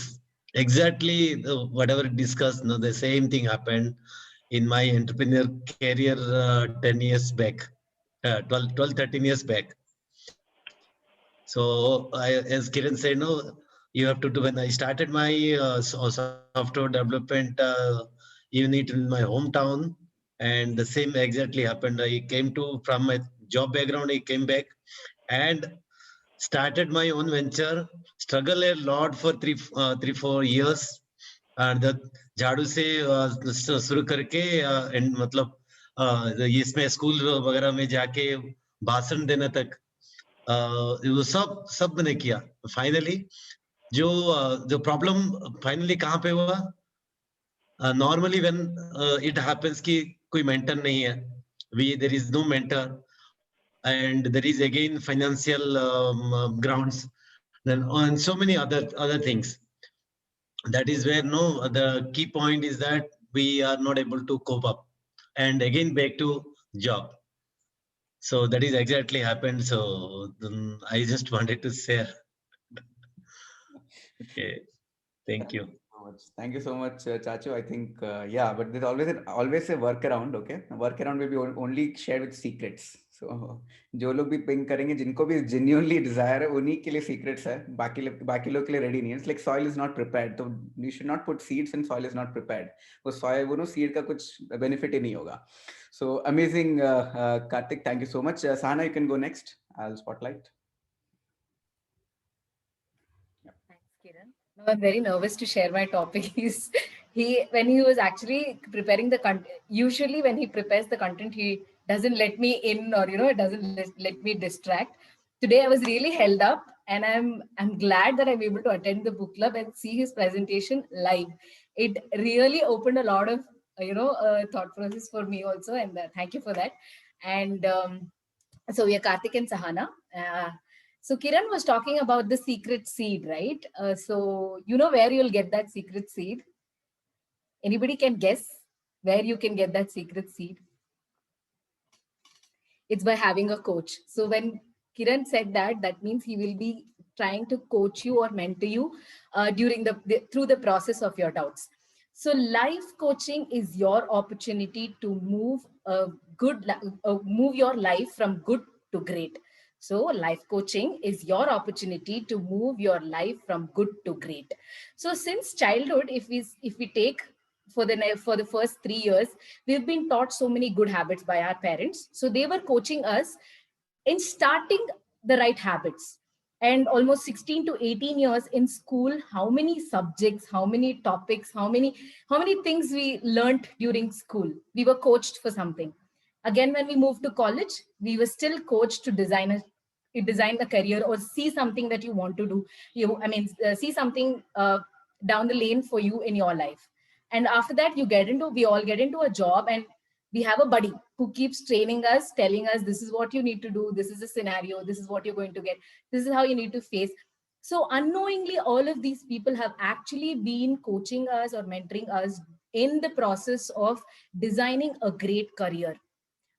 Exactly whatever discussed, the same thing happened in my entrepreneur career 10 years back, 12, 13 years back. So as Kiran said, no, you have to do, when I started my software development unit in my hometown, and the same exactly happened. I came from my job background, I came back and started my own venture, struggled a lot for 3-4 years. And the झाड़ू से शुरू करके and मतलब इसमें school वगैरह में जाके भाषण देने तक वो सब मैंने किया. फाइनली जो प्रॉब्लम फाइनली कहाँ पे हुआ, नॉर्मली व्हेन इट हैपेंस कि कोई मेंटर नहीं है, there is no mentor, and there is again financial grounds, then on so many other things. That is where the key point is that we are not able to cope up, and again back to job. So that is exactly happened. So I just wanted to share. Okay, thank you. Thank you so much, Chachu. I think yeah, but there's always a workaround. Okay, workaround will be only shared with secrets. So जो लोग भी ping करेंगे, जिनको भी genuinely desire है, उन्हीं के लिए secrets है, बाकी लोग के लिए ready नहीं है. It's like soil is not prepared, so you should not put seeds in soil is not prepared. वो soil वो seed का कुछ benefit ही नहीं होगा. So amazing, Karthik. Thank you so much. Sahana, you can go next. I'll spotlight. Thanks, Kiran. No, I'm very nervous to share my topic. When he was actually preparing the content, usually when he prepares the content, he doesn't let me in, or it doesn't let me distract. Today I was really held up, and I'm glad that I'm able to attend the book club and see his presentation live. It really opened a lot of thought process for me also, and thank you for that. And so we are Karthik and Sahana. So Kiran was talking about the secret seed, right? So you know where you'll get that secret seed? Anybody can guess where you can get that secret seed? It's by having a coach. So when Kiran said that means he will be trying to coach you or mentor you during through the process of your doubts. So life coaching is your opportunity to move move your life from good to great. So life coaching is your opportunity to move your life from good to great. So since childhood, if we take for the first 3 years, we've been taught so many good habits by our parents. So they were coaching us in starting the right habits. And almost 16 to 18 years in school, how many subjects, how many topics, how many things we learned during school? We were coached for something. Again, when we moved to college, we were still coached to design a career or see something that you want to do. See something down the lane for you in your life. And after that, we all get into a job, and we have a buddy who keeps training us, telling us this is what you need to do, this is the scenario, this is what you're going to get, this is how you need to face. So unknowingly, all of these people have actually been coaching us or mentoring us in the process of designing a great career.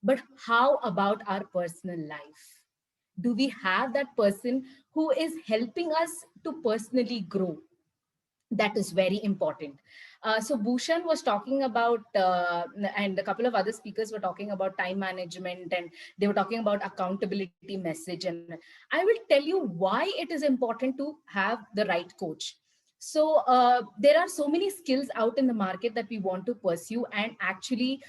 But how about our personal life? Do we have that person who is helping us to personally grow? That is very important. So Bhushan was talking about, and a couple of other speakers were talking about time management, and they were talking about accountability message. And I will tell you why it is important to have the right coach. So there are so many skills out in the market that we want to pursue and actually,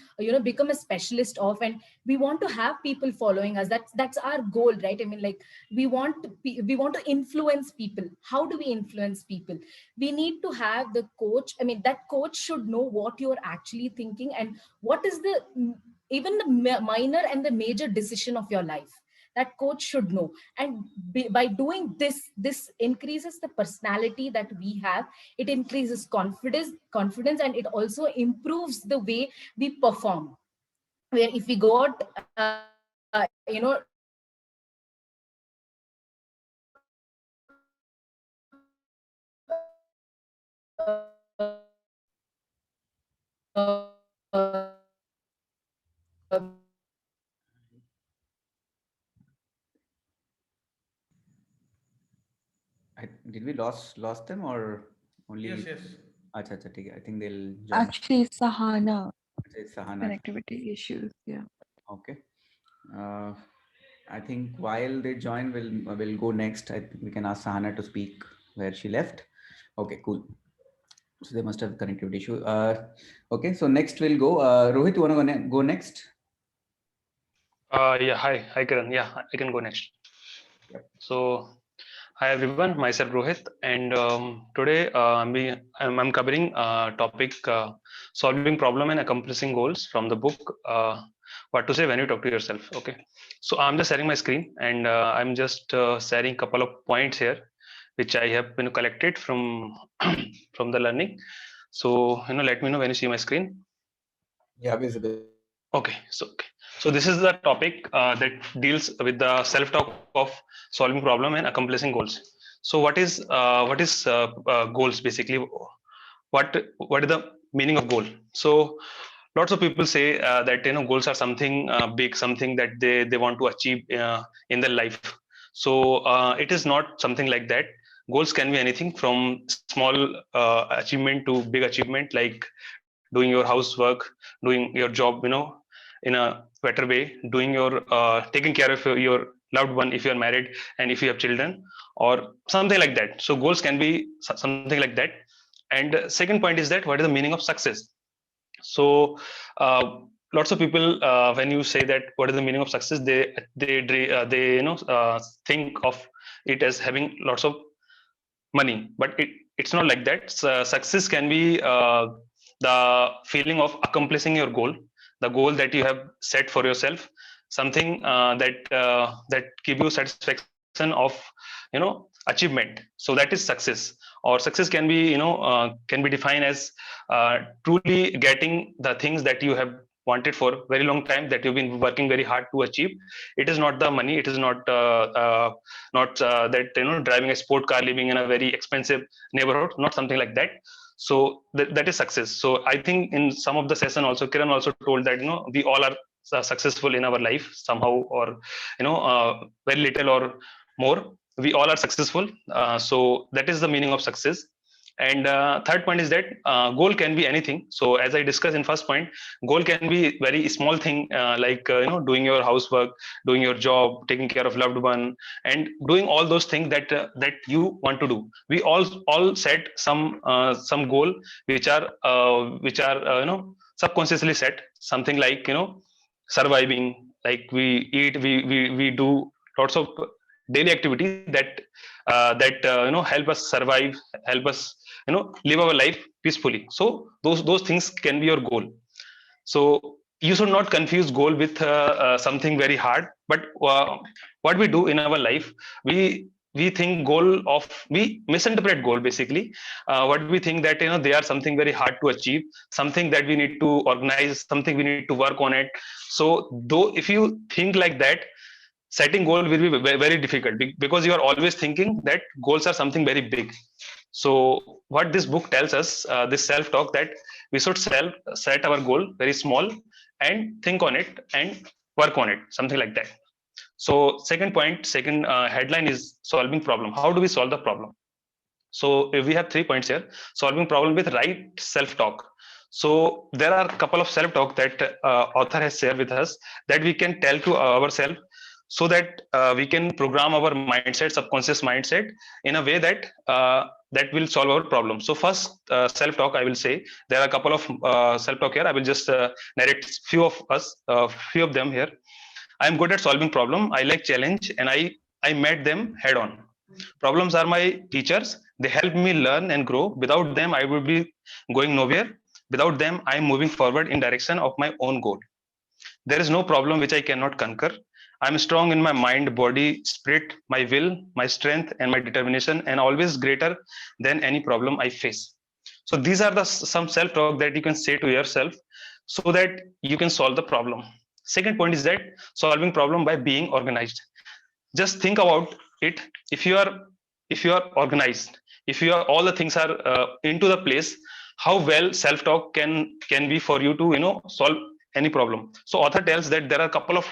become a specialist of, and we want to have people following us. That's our goal, right? I mean, like we want to influence people. How do we influence people? We need to have the coach. I mean, that coach should know what you're actually thinking and what is even the minor and the major decision of your life. That coach should know. And by doing this increases the personality that we have. It increases confidence, and it also improves the way we perform. Where if we go out, Did we lost them or only? Yes. Acha, ठीक है. I think they'll join. Actually, Sahana. It's Sahana. Connectivity issues. Yeah. Okay. I think while they join, we'll go next. We can ask Sahana to speak where she left. Okay, cool. So they must have connectivity issue. Okay, so next we'll go. Rohit, you want to go next? Yeah, hi Kiran. Yeah, I can go next. Yep. So, hi everyone. Myself Rohit, and today I'm covering topic solving problem and accomplishing goals from the book What to Say When You Talk to Yourself. Okay, so I'm just sharing my screen, and I'm just sharing a couple of points here, which I have collected from from the learning. So let me know when you see my screen. Yeah, visible. Okay, so this is the topic that deals with the self-talk of solving problem and accomplishing goals. So what is goals basically? What is the meaning of goal? So lots of people say that goals are something big, something that they want to achieve in their life. So it is not something like that. Goals can be anything from small achievement to big achievement, like doing your housework, doing your job, in a better way, doing your taking care of your loved one if you are married and if you have children, or something like that. So goals can be something like that. And second point is that what is the meaning of success? So lots of people, when you say that what is the meaning of success, they think of it as having lots of money, but it's not like that. Success can be the feeling of accomplishing your goal, the goal that you have set for yourself, something that give you satisfaction of achievement. So that is success. Or success can be defined as truly getting the things that you have wanted for a very long time, that you've been working very hard to achieve. It is not the money, it is not that driving a sport car, living in a very expensive neighborhood, not something like that. So that is success. So I think in some of the session also, Kiran also told that we all are successful in our life somehow, or very little or more, we all are successful. So that is the meaning of success. And third point is that goal can be anything. So as I discussed in first point, goal can be very small thing, like doing your housework, doing your job, taking care of loved one, and doing all those things that that you want to do. We all set some goal which are subconsciously set, something like surviving, like we eat, we do lots of daily activities that help us survive, help us live our life peacefully. So those things can be your goal. So you should not confuse goal with something very hard. But what we do in our life, we think we misinterpret goal basically. What we think that they are something very hard to achieve, something that we need to organize, something we need to work on it. So though if you think like that, setting goal will be very difficult, because you are always thinking that goals are something very big. So what this book tells us, this self-talk, that we should set our goal very small and think on it and work on it, something like that. So second headline is solving problem. How do we solve the problem? So if we have 3 points here: solving problem with right self-talk. So there are a couple of self-talk that author has shared with us that we can tell to ourselves, so that we can program our mindset, subconscious mindset, in a way that that will solve our problem. So first self-talk, I will say there are a couple of self-talk here. I will just narrate few of them here. I'm good at solving problem. I like challenge, and I met them head on. Problems are my teachers. They help me learn and grow. Without them, I would be going nowhere. Without them, I am moving forward in direction of my own goal. There is no problem which I cannot conquer. I'm strong in my mind, body, spirit, my will, my strength, and my determination, and always greater than any problem I face. So these are some self-talk that you can say to yourself, so that you can solve the problem. Second point is that solving problem by being organized. Just think about it. If you are organized, if all the things are into the place, how well self-talk can be for you to solve any problem. So author tells that there are a couple of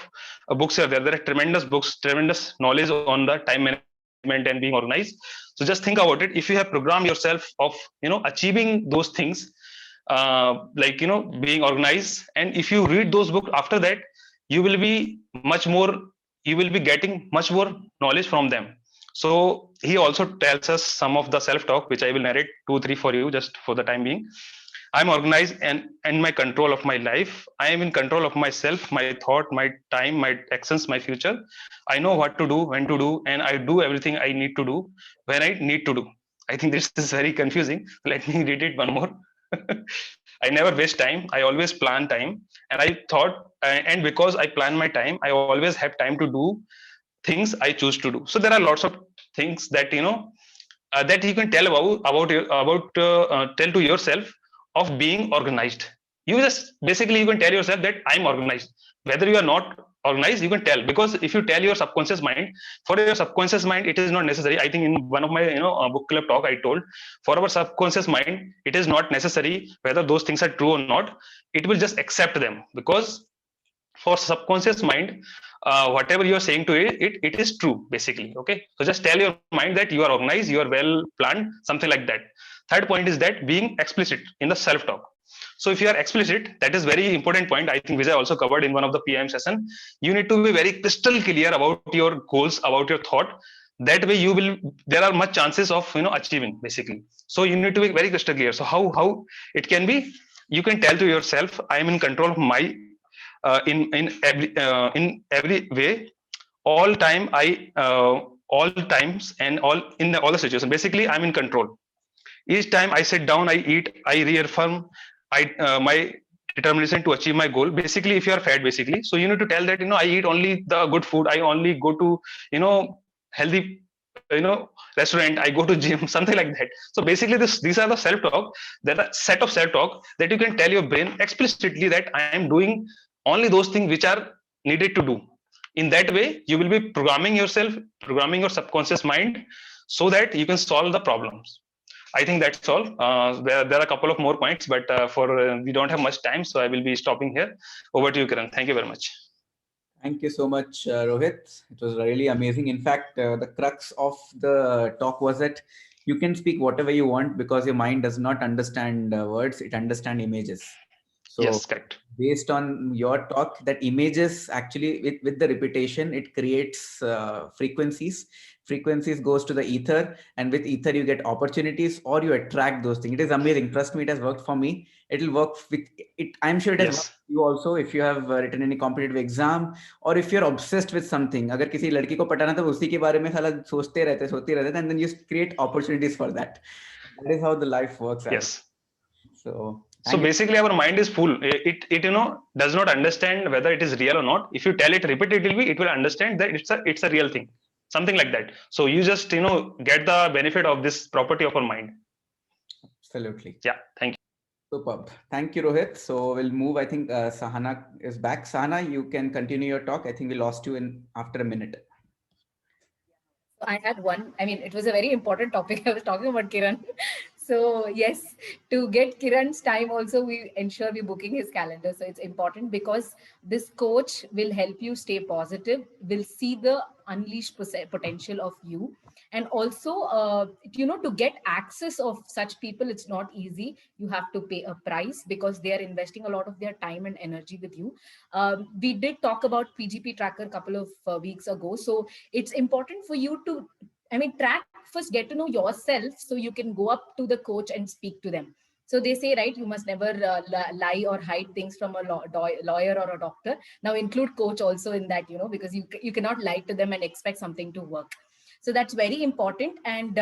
books here. There are tremendous books, tremendous knowledge on the time management and being organized. So just think about it. If you have programmed yourself of achieving those things, like being organized, and if you read those books after that, you will be getting much more knowledge from them. So he also tells us some of the self-talk, which I will narrate 2-3 for you just for the time being. I'm organized and in my control of my life. I am in control of myself, my thought, my time, my actions, my future. I know what to do, when to do, and I do everything I need to do when I need to do. I think this is very confusing. Let me read it one more. I never waste time. I always plan time. And because I plan my time, I always have time to do things I choose to do. So there are lots of things that that you can tell tell to yourself of being organized. You can tell yourself that I'm organized. Whether you are not organized, you can tell, because if you tell your subconscious mind, for your subconscious mind, it is not necessary. I think in one of my book club talk, I told, for our subconscious mind, it is not necessary whether those things are true or not. It will just accept them, because for subconscious mind, whatever you are saying to it is true basically. Okay, so just tell your mind that you are organized, you are well planned, something like that. Third point is that being explicit in the self-talk. So if you are explicit, that is very important point. I think Vijay also covered in one of the PM session. You need to be very crystal clear about your goals, about your thought. That way there are much chances of achieving basically. So you need to be very crystal clear. So how it can be, you can tell to yourself, I am in control of my in every way, all time, all times, and all the situations. Basically, I'm in control. Each time I sit down, I eat, I reaffirm my determination to achieve my goal. Basically, if you are fat, basically, so you need to tell that I eat only the good food. I only go to healthy restaurant. I go to gym, something like that. So basically, these are the self-talk. There are a set of self-talk that you can tell your brain explicitly that I am doing only those things which are needed to do. In that way, you will be programming yourself, programming your subconscious mind, so that you can solve the problems. I think that's all. There are a couple of more points, but we don't have much time, so I will be stopping here. Over to you, Kiran. Thank you very much. Thank you so much, Rohit. It was really amazing. In fact, the crux of the talk was that You can speak whatever you want because your mind does not understand words, it understands images. So Yes, correct. based on your talk, that images actually with the repetition, it creates frequencies goes to the ether, and with ether you get opportunities or you attract those things. It is amazing. Trust me, it has worked for me. It will work with it. I'm sure it has worked Yes. for you also. If you have written any competitive exam, or if you're obsessed with something, अगर किसी लड़की को पटाना तो उसी के बारे में साला सोचते रहते, and then you create opportunities for that. That is how the life works. Yes. So So basically, our mind is full. It does not understand whether it is real or not. If you tell it repeatedly, it will understand that it's a real thing, something like that. So you just get the benefit of this property of our mind. Absolutely. Yeah. Thank you. Superb. Thank you, Rohit. So we'll move. I think Sahana is back. Sahana, you can continue your talk. I think we lost you in after a minute. I had one, I mean, it was a very important topic. I was talking about Kiran. So yes, to get Kiran's time also, we ensure we're booking his calendar. So it's important because this coach will help you stay positive, will see the unleashed potential of you. And also, to get access of such people, it's not easy. You have to pay a price because they are investing a lot of their time and energy with you. We did talk about PGP Tracker a couple of weeks ago. So it's important for you to, track first, get to know yourself so you can go up to the coach and speak to them. So they say, right, you must never lie or hide things from a lawyer or a doctor. Now include coach also in that, because you cannot lie to them and expect something to work. So that's very important. And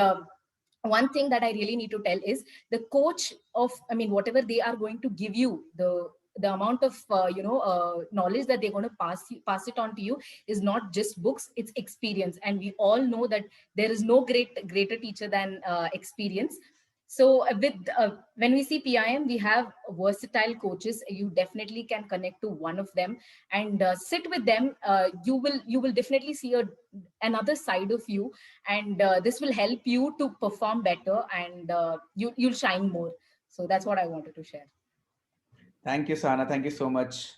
one thing that I really need to tell is the coach of, whatever they are going to give you, the amount of knowledge that they're going to pass it on to you is not just books, it's experience. And we all know that there is no greater teacher than experience. So when we see PIM, we have versatile coaches. You definitely can connect to one of them and sit with them. You will definitely see another side of you, and this will help you to perform better, and you'll shine more. So that's what I wanted to share. Thank you, Sana. Thank you so much.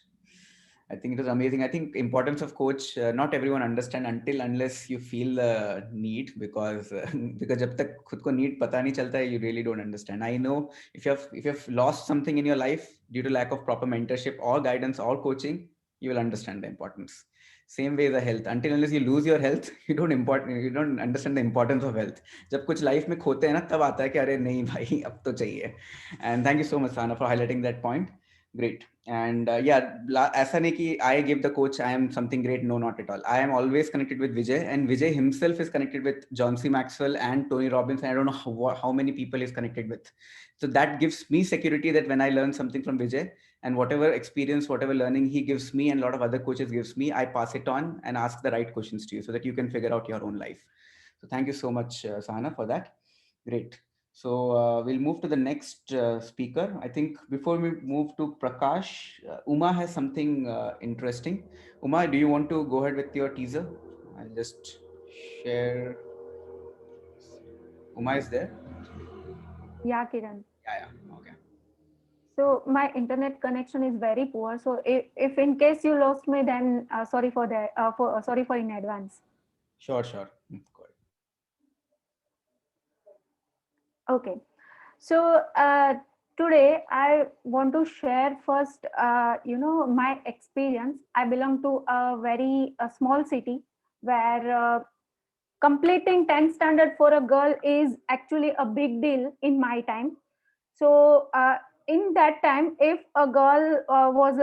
I think it was amazing. I think importance of coach, not everyone understand unless you feel the need, because जब तक खुद को need पता नहीं चलता है, you really don't understand. I know if you have lost something in your life due to lack of proper mentorship or guidance or coaching, you will understand the importance. Same way the health. Until unless you lose your health, you don't understand the importance of health. जब कुछ life में खोते हैं ना, तब आता है कि अरे नहीं भाई अब तो चाहिए. And thank you so much, Sana, for highlighting that point. Great. And ऐसा नहीं कि I give the coach, I am something great. No, not at all. I am always connected with Vijay, and Vijay himself is connected with John C. Maxwell and Tony Robbins. And I don't know how many people he's connected with. So that gives me security that when I learn something from Vijay, and whatever experience, whatever learning he gives me and a lot of other coaches gives me, I pass it on and ask the right questions to you so that you can figure out your own life. So thank you so much, Sahana, for that. Great. So we'll move to the next speaker. I think before we move to Prakash, Uma has something interesting. Uma, do you want to go ahead with your teaser? I'll just share. Uma is there? Yeah, Kiran. Yeah. Okay. So my internet connection is very poor. So if in case you lost me, then sorry for that. Sorry for in advance. Sure. Go ahead. Okay. So today I want to share first, my experience. I belong to a very small city where completing 10th standard for a girl is actually a big deal in my time. So in that time, if a girl was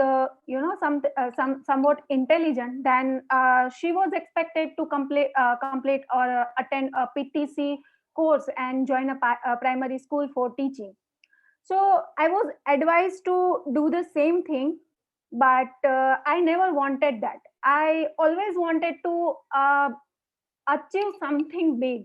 somewhat intelligent, then she was expected to complete or attend a PTC course and join a primary school for teaching. So I was advised to do the same thing, but I never wanted that. I always wanted to achieve something big.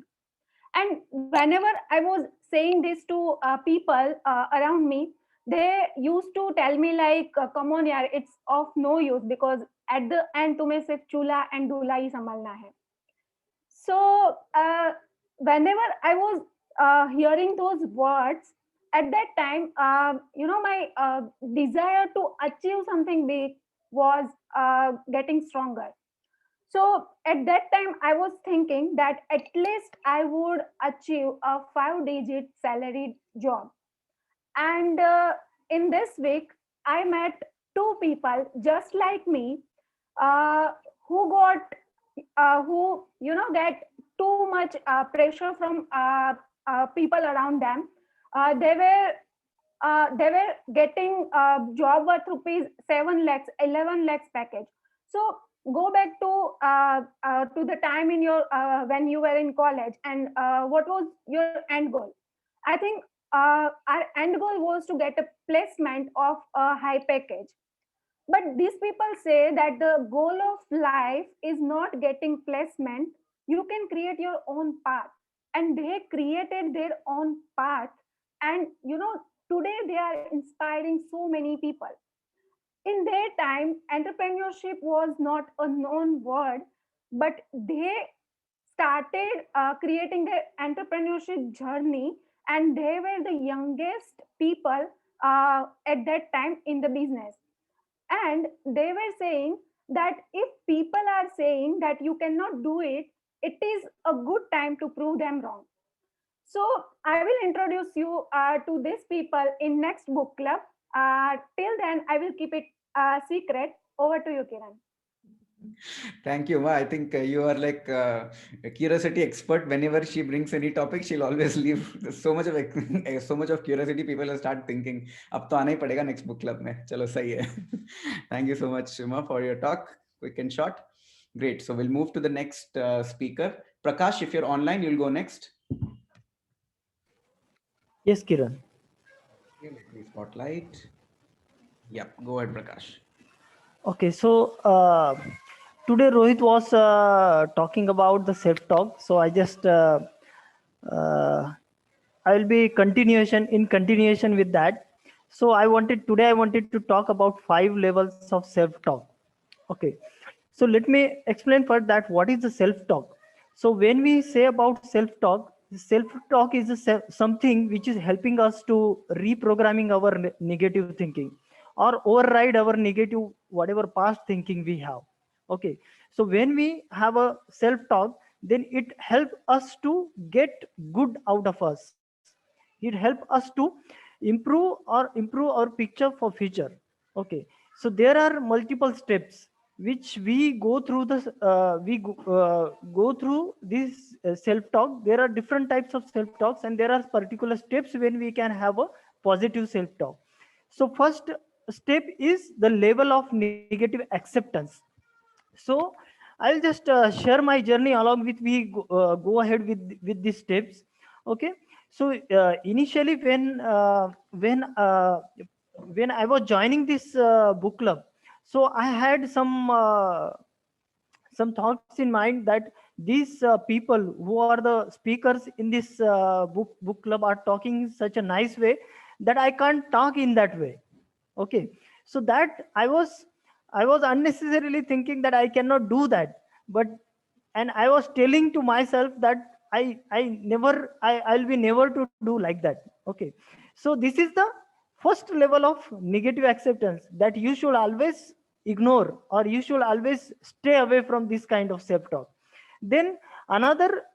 And whenever I was saying this to people around me, they used to tell me like, come on yaar, it's of no use, because at the end tumhe sirf chula and dula hi sambhalna hai. So whenever I was hearing those words, at that time, my desire to achieve something big was getting stronger. So at that time, I was thinking that at least I would achieve a 5-digit salaried job. And in this week, I met two people just like me, uh, who got, who get too much pressure from people around them. They were getting job worth rupees 7 lakhs, 11 lakhs package. So go back to the time in your when you were in college, and what was your end goal? I think our end goal was to get a placement of a high package. But these people say that the goal of life is not getting placement. You can create your own path. And they created their own path. And today they are inspiring so many people. In their time, entrepreneurship was not a known word, but they started creating their entrepreneurship journey, and they were the youngest people at that time in the business. And they were saying that if people are saying that you cannot do it, it is a good time to prove them wrong. So I will introduce you to these people in next book club. Till then, I will keep it secret. Over to you, Kiran. Thank you, Ma. I think you are like a curiosity expert. Whenever she brings any topic, she'll always leave so much of curiosity. People will start thinking, "Ab to aana hi padega next book club mein." Chalo, sahi hai. Thank you so much, Ma, for your talk. Quick and short. Great. So we'll move to the next speaker. Prakash, if you're online, you'll go next. Yes, Kiran. Spotlight. Yep. Go ahead, Prakash. Okay, so today Rohit was talking about the self-talk. So I just I will be continuation with that. So I wanted to talk about 5 levels of self-talk. Okay, so let me explain first that what is the self-talk. So when we say about self-talk is something which is helping us to reprogramming our negative thinking, or override our negative whatever past thinking we have. Okay, so when we have a self-talk, then it helps us to get good out of us. It helps us to improve our picture for future. Okay, so there are multiple steps which we go through go through this self-talk. There are different types of self-talks, and there are particular steps when we can have a positive self-talk. So first step is the level of negative acceptance. So I'll just share my journey along with go ahead with these steps. Okay, so initially when I was joining this book club, so I had some thoughts in mind that these people who are the speakers in this book club are talking in such a nice way that I can't talk in that way. Okay, so that I was unnecessarily thinking that I cannot do that. But and I was telling to myself that I'll be never to do like that. Okay, so this is the first level of negative acceptance, that you should always ignore, or you should always stay away from this kind of self-talk. Then another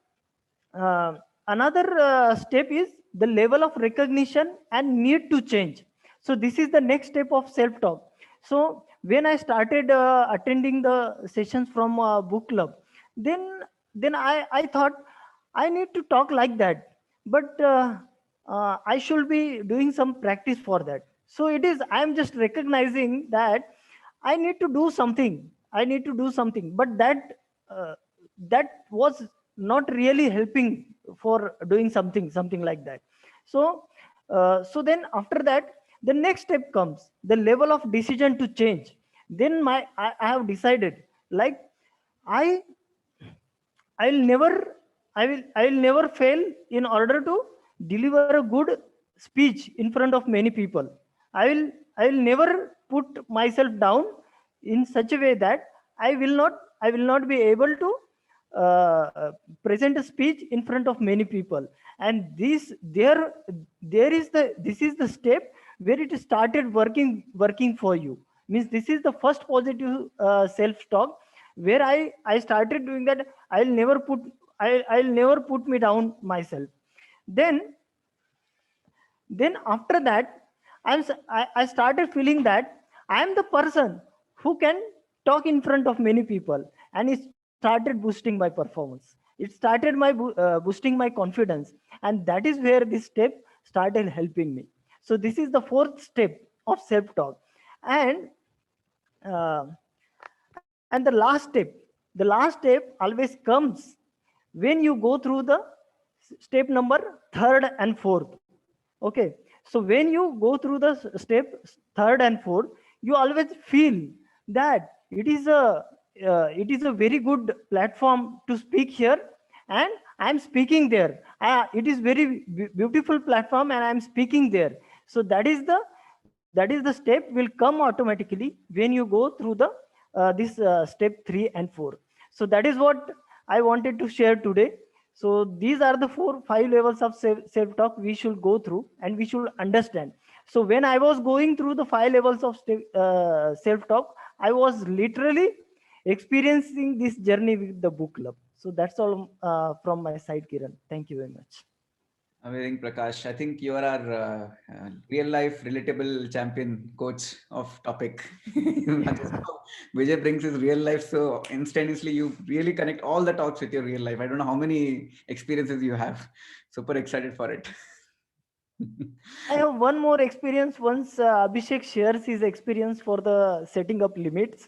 step is the level of recognition and need to change. So this is the next step of self-talk. So when I started attending the sessions from book club, then I thought I need to talk like that, but I should be doing some practice for that. So I am just recognizing that I need to do something. But that was not really helping for doing something like that. So then after that, the next step comes the level of decision to change. Then I have decided, like, I will never fail in order to deliver a good speech in front of many people. I will never put myself down in such a way that I will not be able to present a speech in front of many people. And this is the step where it started working for you. Means this is the first positive self-talk, where I started doing that. I'll never put me down myself. Then after that, I started feeling that I am the person who can talk in front of many people, and it started boosting my performance. It started boosting my confidence, and that is where this step started helping me. So this is the fourth step of self-talk, and the last step always comes when you go through the step number third and fourth. Okay, so when you go through the step third and fourth, you always feel that it is a very good platform to speak here, and I'm speaking there. It is very beautiful platform, and I'm speaking there. So that is the step will come automatically when you go through the this step 3 and 4. So that is what I wanted to share today. So these are the 5 levels of self-talk we should go through and we should understand. So when I was going through the 5 levels of self-talk, I was literally experiencing this journey with the book club. So that's all from my side, Kiran. Thank you very much. Amazing, Prakash. I think you are our real life relatable champion coach of topic. Vijay brings his real life, so instantaneously you really connect all the talks with your real life. I don't know how many experiences you have. Super excited for it. I have one more experience once Abhishek shares his experience for the setting up limits,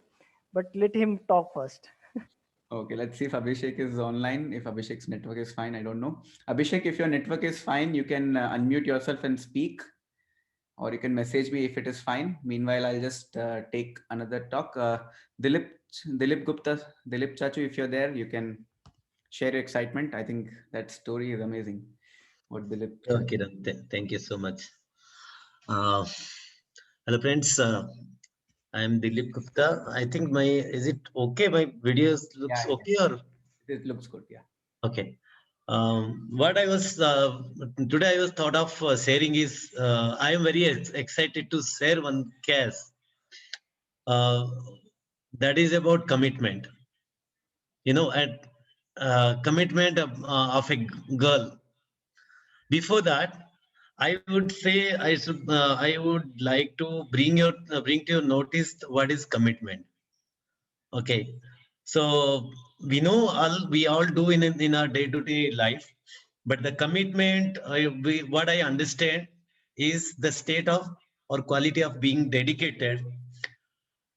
but let him talk first. Okay, let's see if Abhishek is online. If Abhishek's network is fine, I don't know. Abhishek, if your network is fine, you can unmute yourself and speak, or you can message me if it is fine. Meanwhile, I'll just take another talk. Dilip Gupta, Dilip Chachu, if you're there, you can share your excitement. I think that story is amazing. What Dilip? Okay, thank you so much. Hello, friends. I am Dilip Gupta. I think is it okay? My videos looks okay, or it looks good? Yeah. Okay. What I was today I was thought of sharing is I am very excited to share one case that is about commitment. You know, commitment of a girl. Before that, I would say I would like to bring to your notice what is commitment. Okay, so we know we all do in our day-to-day life, but the commitment what I understand is the state of or quality of being dedicated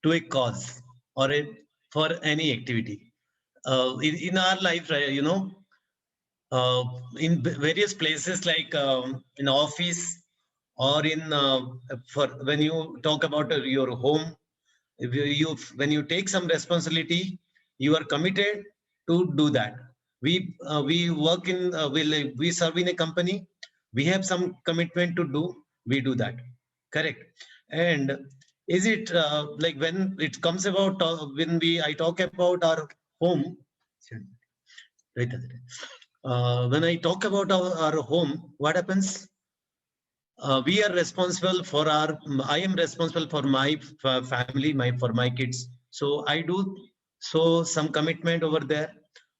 to a cause or for any activity in our life, you know. In various places like in office or in for when you talk about your home, when you take some responsibility, you are committed to do that. We work in we serve in a company, we have some commitment to do, we do that, correct? And is it like when it comes about when I talk about our home, when I talk about our home, what happens? We are responsible for I am responsible for my family, for my kids. So I do some commitment over there.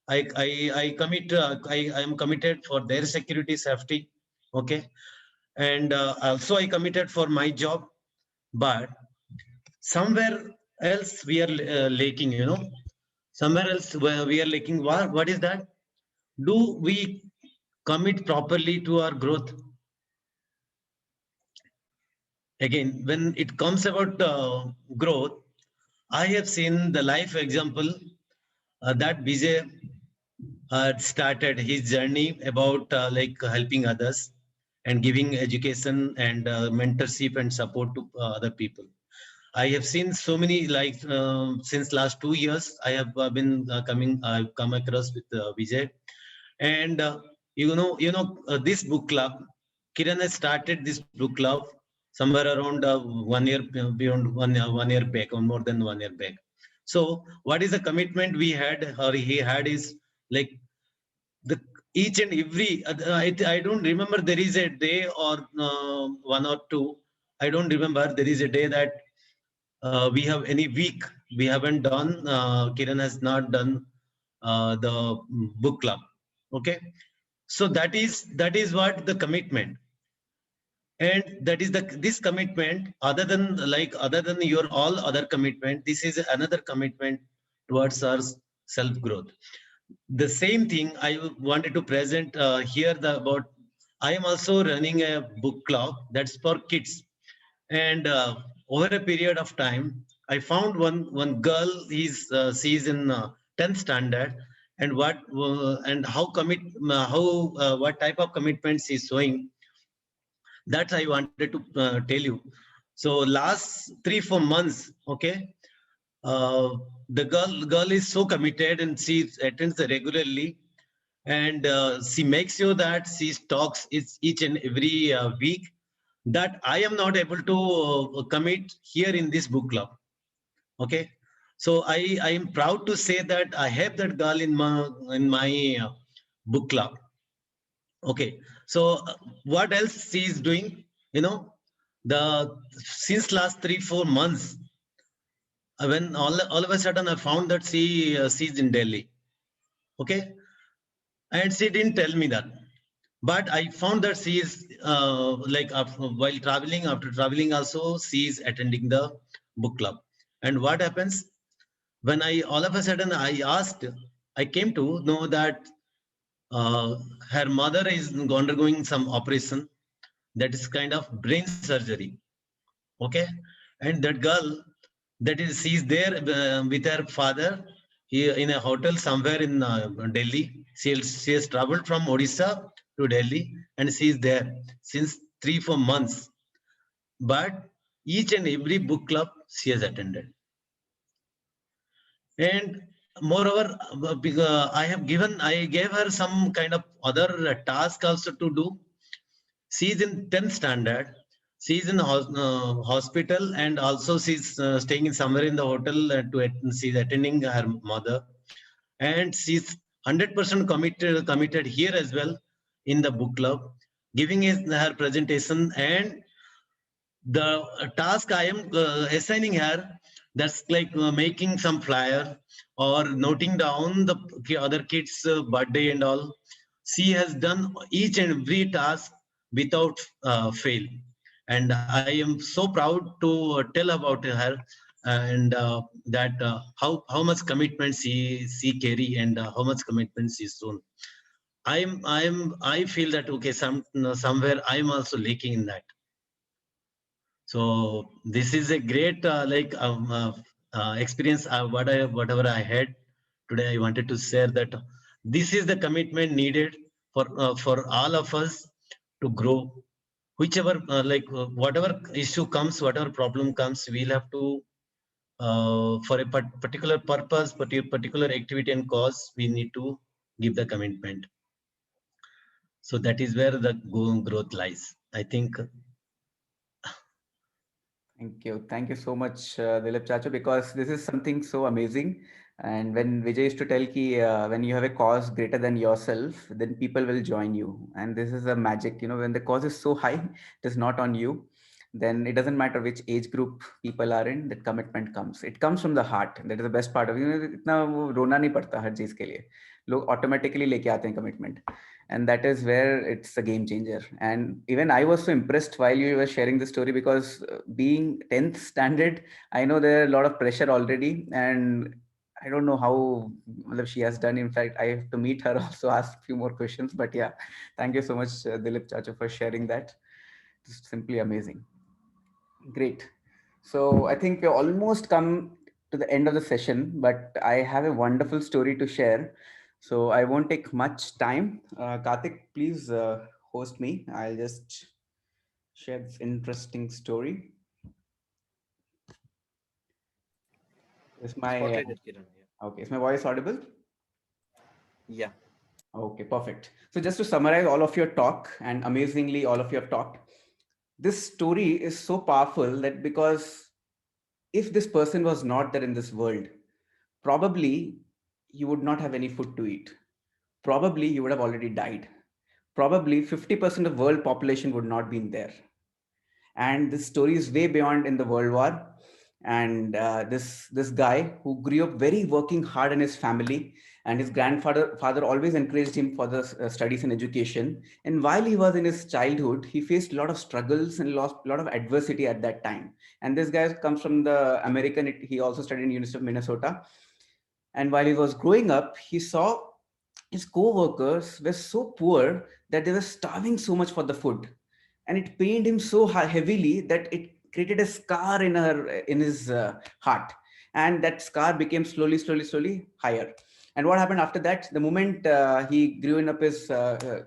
I commit. I am committed for their security, safety. Okay, and also I committed for my job. But somewhere else we are lacking. You know, somewhere else where we are lacking. What is that? Do we commit properly to our growth? Again, when it comes about growth, I have seen the life example that Vijay started his journey about like helping others and giving education and mentorship and support to other people. I have seen so many, like since last 2 years, I have been I've come across with Vijay, and this book club. Kiran has started this book club somewhere around 1 year beyond 1 year back, or more than 1 year back. So what is the commitment we had or he had is like each and every I don't remember there is a day or 1 or 2. I don't remember there is a day that we have any week we haven't done, Kiran has not done the book club. Okay, so that is what the commitment, and that is this commitment. Other than your all other commitment, this is another commitment towards our self growth. The same thing I wanted to present here about. I am also running a book club that's for kids, and over a period of time, I found one girl. She's in 10th standard, and what type of commitments she's showing. That I wanted to tell you. So last 3-4 months, okay, the girl is so committed and she attends regularly, and she makes sure that she talks each and every week, that I am not able to commit here in this book club. Okay, so I am proud to say that I have that girl in my book club. Okay, so what else she is doing? You know, since last 3-4 months, when all of a sudden I found that she's in Delhi. Okay, and she didn't tell me that, but I found that she is while traveling, after traveling also, she is attending the book club. And what happens when all of a sudden I asked, I came to know that her mother is undergoing some operation, that is kind of brain surgery. Okay, and that girl, she's there with her father here in a hotel somewhere in Delhi. She has traveled from Odisha to Delhi, and she is there since 3-4 months. But each and every book club she has attended. And moreover, I gave her some kind of other task also to do. She is in 10th standard. She is in hospital, and also she's staying in somewhere in the hotel she's attending her mother, and she's 100% committed here as well in the book club, giving her presentation. And the task I am assigning her, that's like making some flyer or noting down the other kids' birthday and all. She has done each and every task without fail, and I am so proud to tell about her, and that how much commitment she carry, and how much commitment she's shown. I feel that okay, somewhere I'm also lacking in that. So this is a great experience. Whatever I had today, I wanted to share that this is the commitment needed for all of us to grow. Whichever whatever issue comes, whatever problem comes, we'll have to for a particular purpose, particular activity and cause, we need to give the commitment. So that is where the growth lies, I think. Thank you so much, Dilip Chacho, because this is something so amazing. And when Vijay used to tell ki when you have a cause greater than yourself, then people will join you. And this is a magic, when the cause is so high, it is not on you, then it doesn't matter which age group people are in, that commitment comes. It comes from the heart. That is the best part of it. इतना वो रोना नहीं पड़ता हर चीज के लिए. लोग automatically लेके आते हैं commitment. And that is where it's a game changer. And even I was so impressed while you were sharing the story, because being 10th standard, I know there are a lot of pressure already, and I don't know how she has done. In fact, I have to meet her also, ask a few more questions. But yeah, thank you so much, Dilip Chacho, for sharing that. It's simply amazing. Great. So I think we almost come to the end of the session, but I have a wonderful story to share. So I won't take much time. Karthik, please host me. I'll just share this interesting story. Is my okay? Is my voice audible? Yeah. Okay, perfect. So just to summarize all of your talk, and amazingly, all of your talk, this story is so powerful that because if this person was not there in this world, probably you would not have any food to eat. Probably you would have already died. Probably 50% of world population would not be in there. And this story is way beyond in the World War. And this guy who grew up very working hard in his family, and his father always encouraged him for the studies and education. And while he was in his childhood, he faced a lot of struggles and lost a lot of adversity at that time. And this guy comes from the American. He also studied in University of Minnesota. And while he was growing up, he saw his co-workers were so poor that they were starving so much for the food, and it pained him so heavily that it created a scar in his heart, and that scar became slowly higher. And what happened after that? The moment he grew up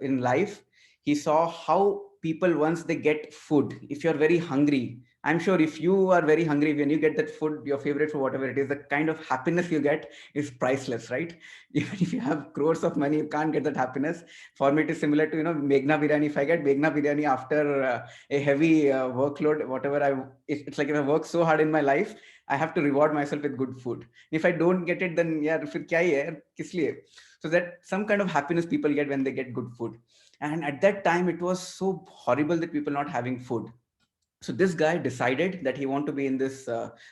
in life, he saw how people, once they get food, if you're very hungry, I'm sure if you are very hungry, when you get that food, your favorite food, whatever it is, the kind of happiness you get is priceless, right? Even if you have crores of money, you can't get that happiness. For me, it is similar to, Meghna Biryani. If I get Meghna Biryani after a heavy workload, whatever it's like if I work so hard in my life, I have to reward myself with good food. If I don't get it, then yeah, fir kya hi hai, kis liye? So that some kind of happiness people get when they get good food. And at that time, it was so horrible that people not having food. So this guy decided that he want to be in this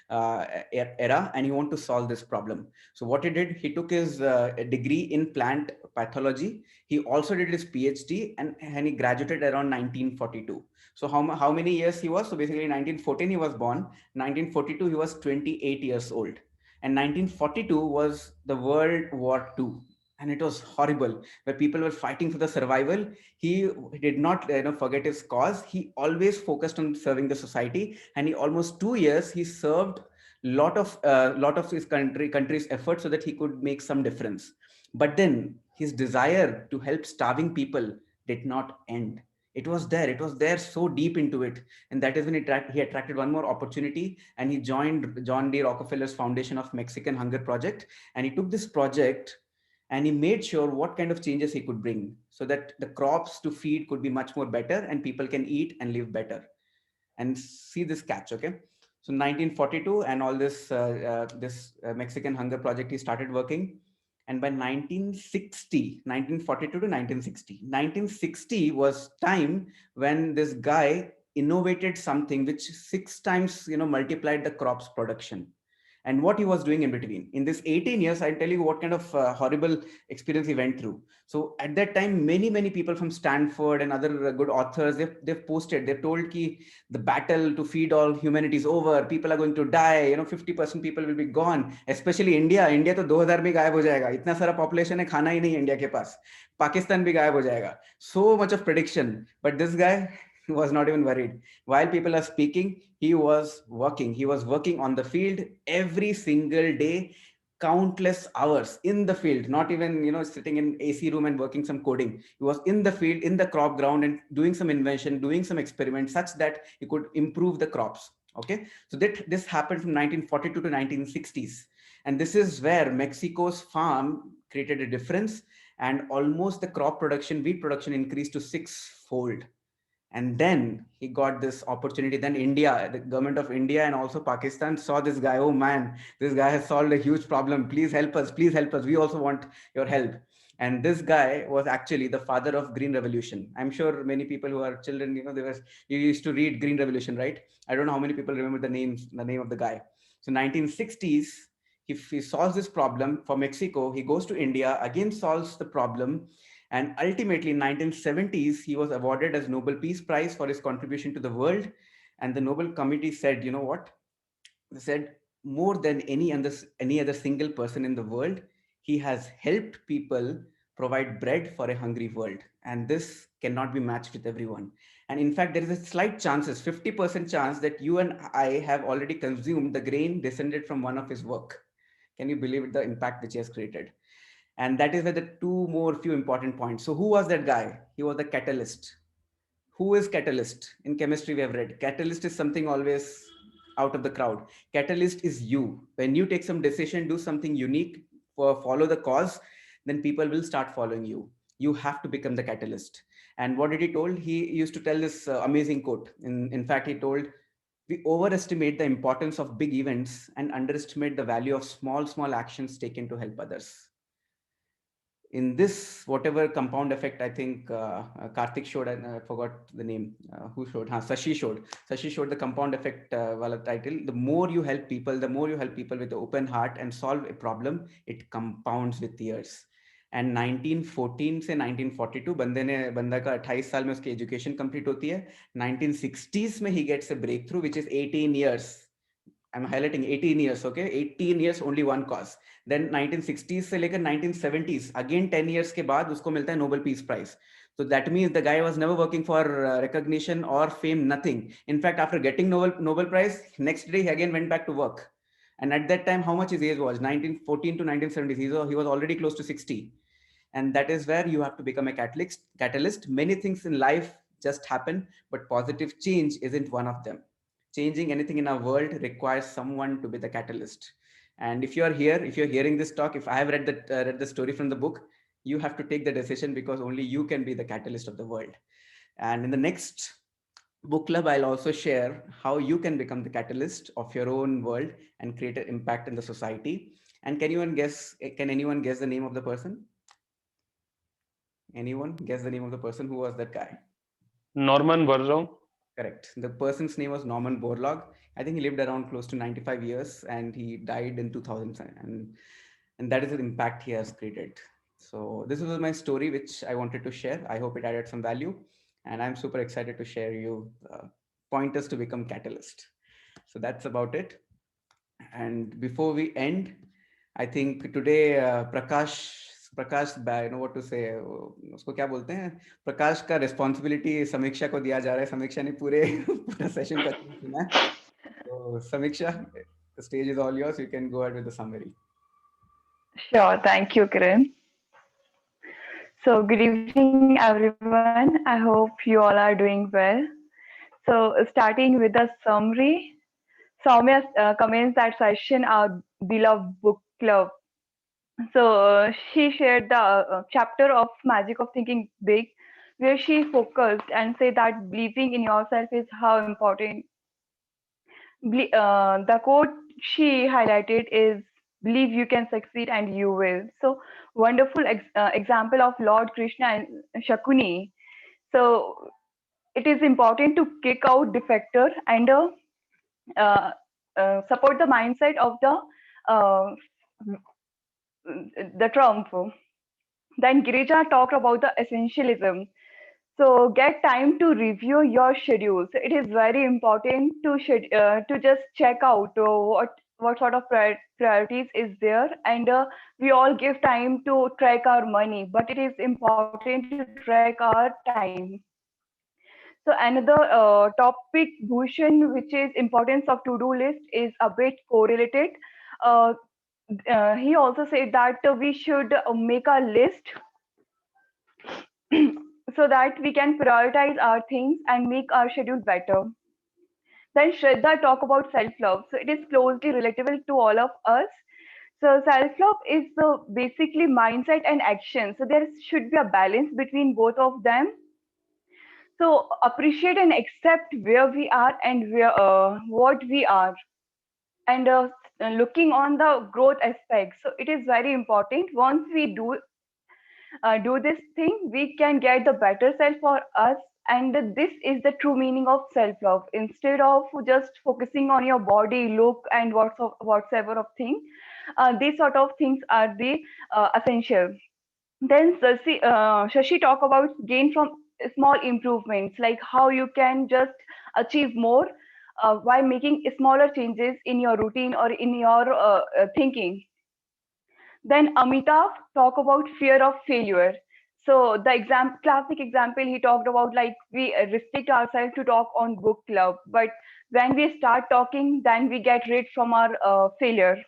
era, and he want to solve this problem. So what he did, he took his degree in plant pathology. He also did his PhD, and he graduated around 1942. So how many years he was? So basically 1914 he was born, 1942 he was 28 years old. And 1942 was the World War II. And it was horrible, where people were fighting for the survival. He did not forget his cause. He always focused on serving the society, and he almost 2 years he served lot of his country's effort so that he could make some difference. But then his desire to help starving people did not end. It was there so deep into it. And that is when he attracted one more opportunity, and he joined John D. Rockefeller's Foundation of Mexican Hunger Project. And he took this project and he made sure what kind of changes he could bring so that the crops to feed could be much more better and people can eat and live better. And see this catch, okay? So 1942 and all this Mexican Hunger Project, he started working. And by 1942 to 1960 was time when this guy innovated something which 6 times, multiplied the crops production. And what he was doing in between. In this 18 years, I'll tell you what kind of horrible experience he went through. So at that time, many people from Stanford and other good authors, they've told ki the battle to feed all humanity is over. People are going to die. 50% people will be gone. Especially India. India to 2000 bhi gayab ho jayega. Itna sara population hai, khana hi nahi India ke paas. Pakistan bhi gayab ho jayega. So much of prediction. But this guy was not even worried. While people are speaking, he was working. He was working on the field every single day, countless hours in the field, not even, sitting in AC room and working some coding. He was in the field, in the crop ground, and doing some invention, doing some experiments such that he could improve the crops. Okay. So this happened from 1942 to 1960s. And this is where Mexico's farm created a difference, and almost the crop production, wheat production increased to 6-fold. And then he got this opportunity. Then India, the government of India and also Pakistan saw this guy. Oh man, this guy has solved a huge problem. Please help us. Please help us. We also want your help. And this guy was actually the father of Green Revolution. I'm sure many people who are children, you used to read Green Revolution, right? I don't know how many people remember the name of the guy. So 1960s, he solves this problem for Mexico. He goes to India, again solves the problem. And ultimately in 1970s, he was awarded as Nobel Peace Prize for his contribution to the world. And the Nobel Committee said, you know what? They said, more than any other single person in the world, he has helped people provide bread for a hungry world. And this cannot be matched with everyone. And in fact, there is a slight chances, 50% chance that you and I have already consumed the grain descended from one of his work. Can you believe the impact which he has created? And that is where the few important points. So who was that guy? He was the catalyst. Who is catalyst? In chemistry, we have read. Catalyst is something always out of the crowd. Catalyst is you. When you take some decision, do something unique, follow the cause, then people will start following you. You have to become the catalyst. And what did he told? He used to tell this amazing quote. In fact, he told, we overestimate the importance of big events and underestimate the value of small actions taken to help others. in this whatever compound effect, I think Karthik showed, and I forgot the name, who showed, Sashi showed the compound effect wala title. The more you help people, with the open heart and solve a problem, it compounds with years. And 1914 से 1942 बंदा का 28 साल में उसकी education complete होती है. 1960s में he gets a breakthrough which is 18 years. I'm highlighting 18 years, okay? 18 years, only one cause. Then 1960s से लेकर 1970s, again 10 years के बाद उसको मिलता है Nobel Peace Prize. So that means the guy was never working for recognition or fame, nothing. In fact, after getting Nobel Prize, next day he again went back to work. And at that time, how much his age was? 1914 to 1970s. He was already close to 60. And that is where you have to become a catalyst. Many things in life just happen, but positive change isn't one of them. Changing anything in our world requires someone to be the catalyst. And if you're here, if you're hearing this talk, if I have read the story from the book, you have to take the decision, because only you can be the catalyst of the world. And in the next book club, I'll also share how you can become the catalyst of your own world and create an impact in the society. And can anyone guess the name of the person? Anyone guess the name of the person? Who was that guy? Norman Borlaug. Correct. The person's name was Norman Borlaug. I think he lived around close to 95 years and he died in 2000. And that is the impact he has created. So this was my story, which I wanted to share. I hope it added some value. And I'm super excited to share you pointers to become catalyst. So that's about it. And before we end, I think today Prakash, you know what to say, उसको क्या बोलते हैं, प्रकाश का responsibility समीक्षा को दिया जा रहा है. समीक्षा ने पूरा session का सुना है. So Samiksha, the stage is all yours. You can go ahead with the summary. Sure, thank you, Kiran. So good evening, everyone. I hope you all are doing well. So starting with the summary, Soumya commenced that session, our beloved book club. So she shared the chapter of Magic of Thinking Big, where she focused and said that believing in yourself is how important. The quote she highlighted is, "Believe you can succeed and you will." So wonderful example of Lord Krishna and Shakuni. So it is important to kick out defector and support the mindset of the Trump. Then Girija talked about the essentialism. So get time to review your schedules. It is very important to just check out what sort of priorities is there, and we all give time to track our money, but it is important to track our time. So another topic, Bhushan, which is importance of to-do list, is a bit correlated. He also said that we should make a list so that we can prioritize our things and make our schedule better. Then Shraddha talk about self-love. So it is closely relatable to all of us. So self-love is basically mindset and action. So there should be a balance between both of them. So appreciate and accept where we are and what we are, and looking on the growth aspect. So it is very important. Once we do this thing, we can get the better self for us, and this is the true meaning of self-love. Instead of just focusing on your body, look, and whatsoever of thing, these sort of things are the essential. Then Shashi talk about gain from small improvements, like how you can just achieve more by making smaller changes in your routine or in your thinking. Then Amitav talk about fear of failure. So the classic example he talked about, like we restrict ourselves to talk on book club, but when we start talking, then we get rid from our failure.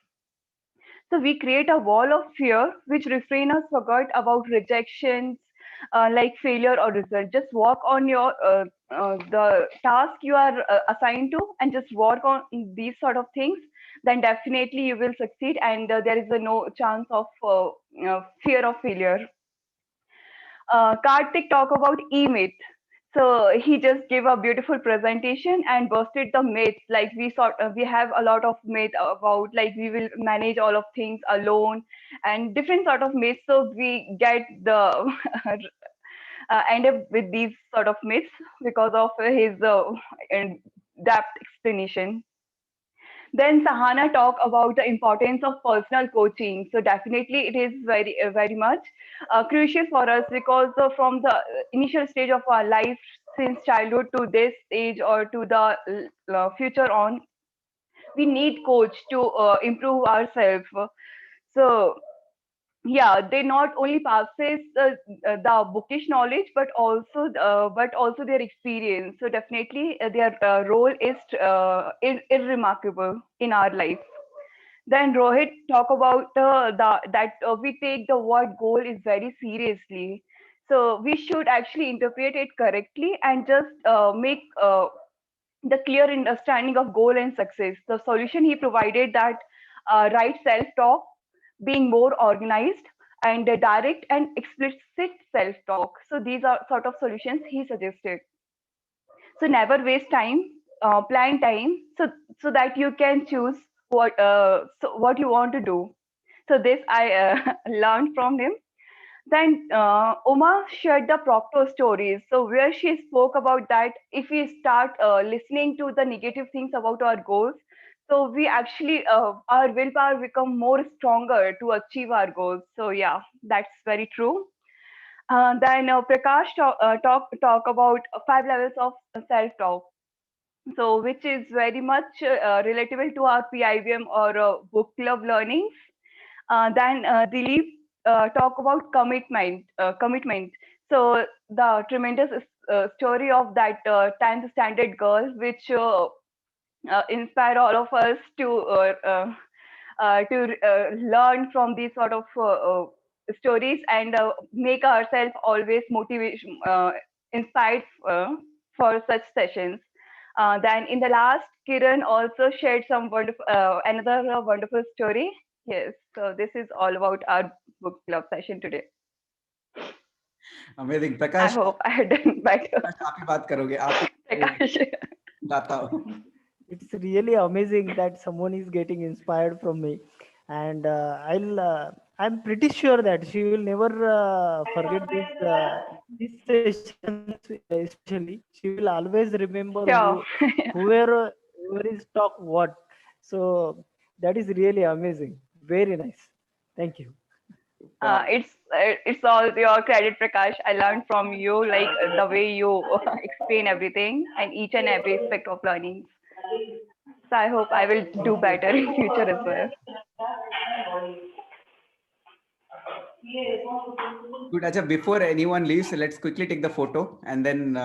So we create a wall of fear which refrain us forget about rejections, like failure or result. Just work on your the task you are assigned to, and just work on these sort of things. Then definitely you will succeed, and there is no chance of fear of failure. Karthik talk about e-myth. So he just gave a beautiful presentation and busted the myths. Like we have a lot of myth about like we will manage all of things alone and different sort of myths. So we get the end up with these sort of myths because of his in-depth explanation. Then Sahana talk about the importance of personal coaching. So definitely it is very much crucial for us because from the initial stage of our life, since childhood to this age or to the future on, we need coach to improve ourselves. So yeah, they not only passes the bookish knowledge but also their experience. So definitely their role is irremarkable in our life. Then Rohit talk about that we take the word goal is very seriously. So we should actually interpret it correctly and just make the clear understanding of goal and success. The solution he provided that right self-talk, being more organized, and direct and explicit self-talk. So these are sort of solutions he suggested. So never waste time, plan time, so that you can choose what you want to do. So this I learned from him. Then Uma shared the Proctor stories. So where she spoke about that if we start listening to the negative things about our goals, so we actually our willpower become more stronger to achieve our goals. So yeah, that's very true. Then Prakash talk about 5 levels of self-talk. So which is very much relatable to our PIBM or book club learnings. Then Dilip talk about commitment. So the tremendous story of that 10th standard girl, which inspire all of us to learn from these sort of stories and make ourselves always motivation inspired for such sessions. Then in the last, Kiran also shared some wonderful another wonderful story. Yes, so this is all about our book club session today. Amazing, I Prakash. hope I had done better. आप ही बात करोगे, आप Prakash. गाता हो. It's really amazing that someone is getting inspired from me, and I'm pretty sure that she will never forget this session. Especially, she will always remember Sure. whoever is talk what. So that is really amazing. Very nice. Thank you. It's all your credit, Prakash. I learned from you, like the way you explain everything and each and every aspect of learning. So I hope I will do better in future as well. Good. Acha, before anyone leaves, let's quickly take the photo and then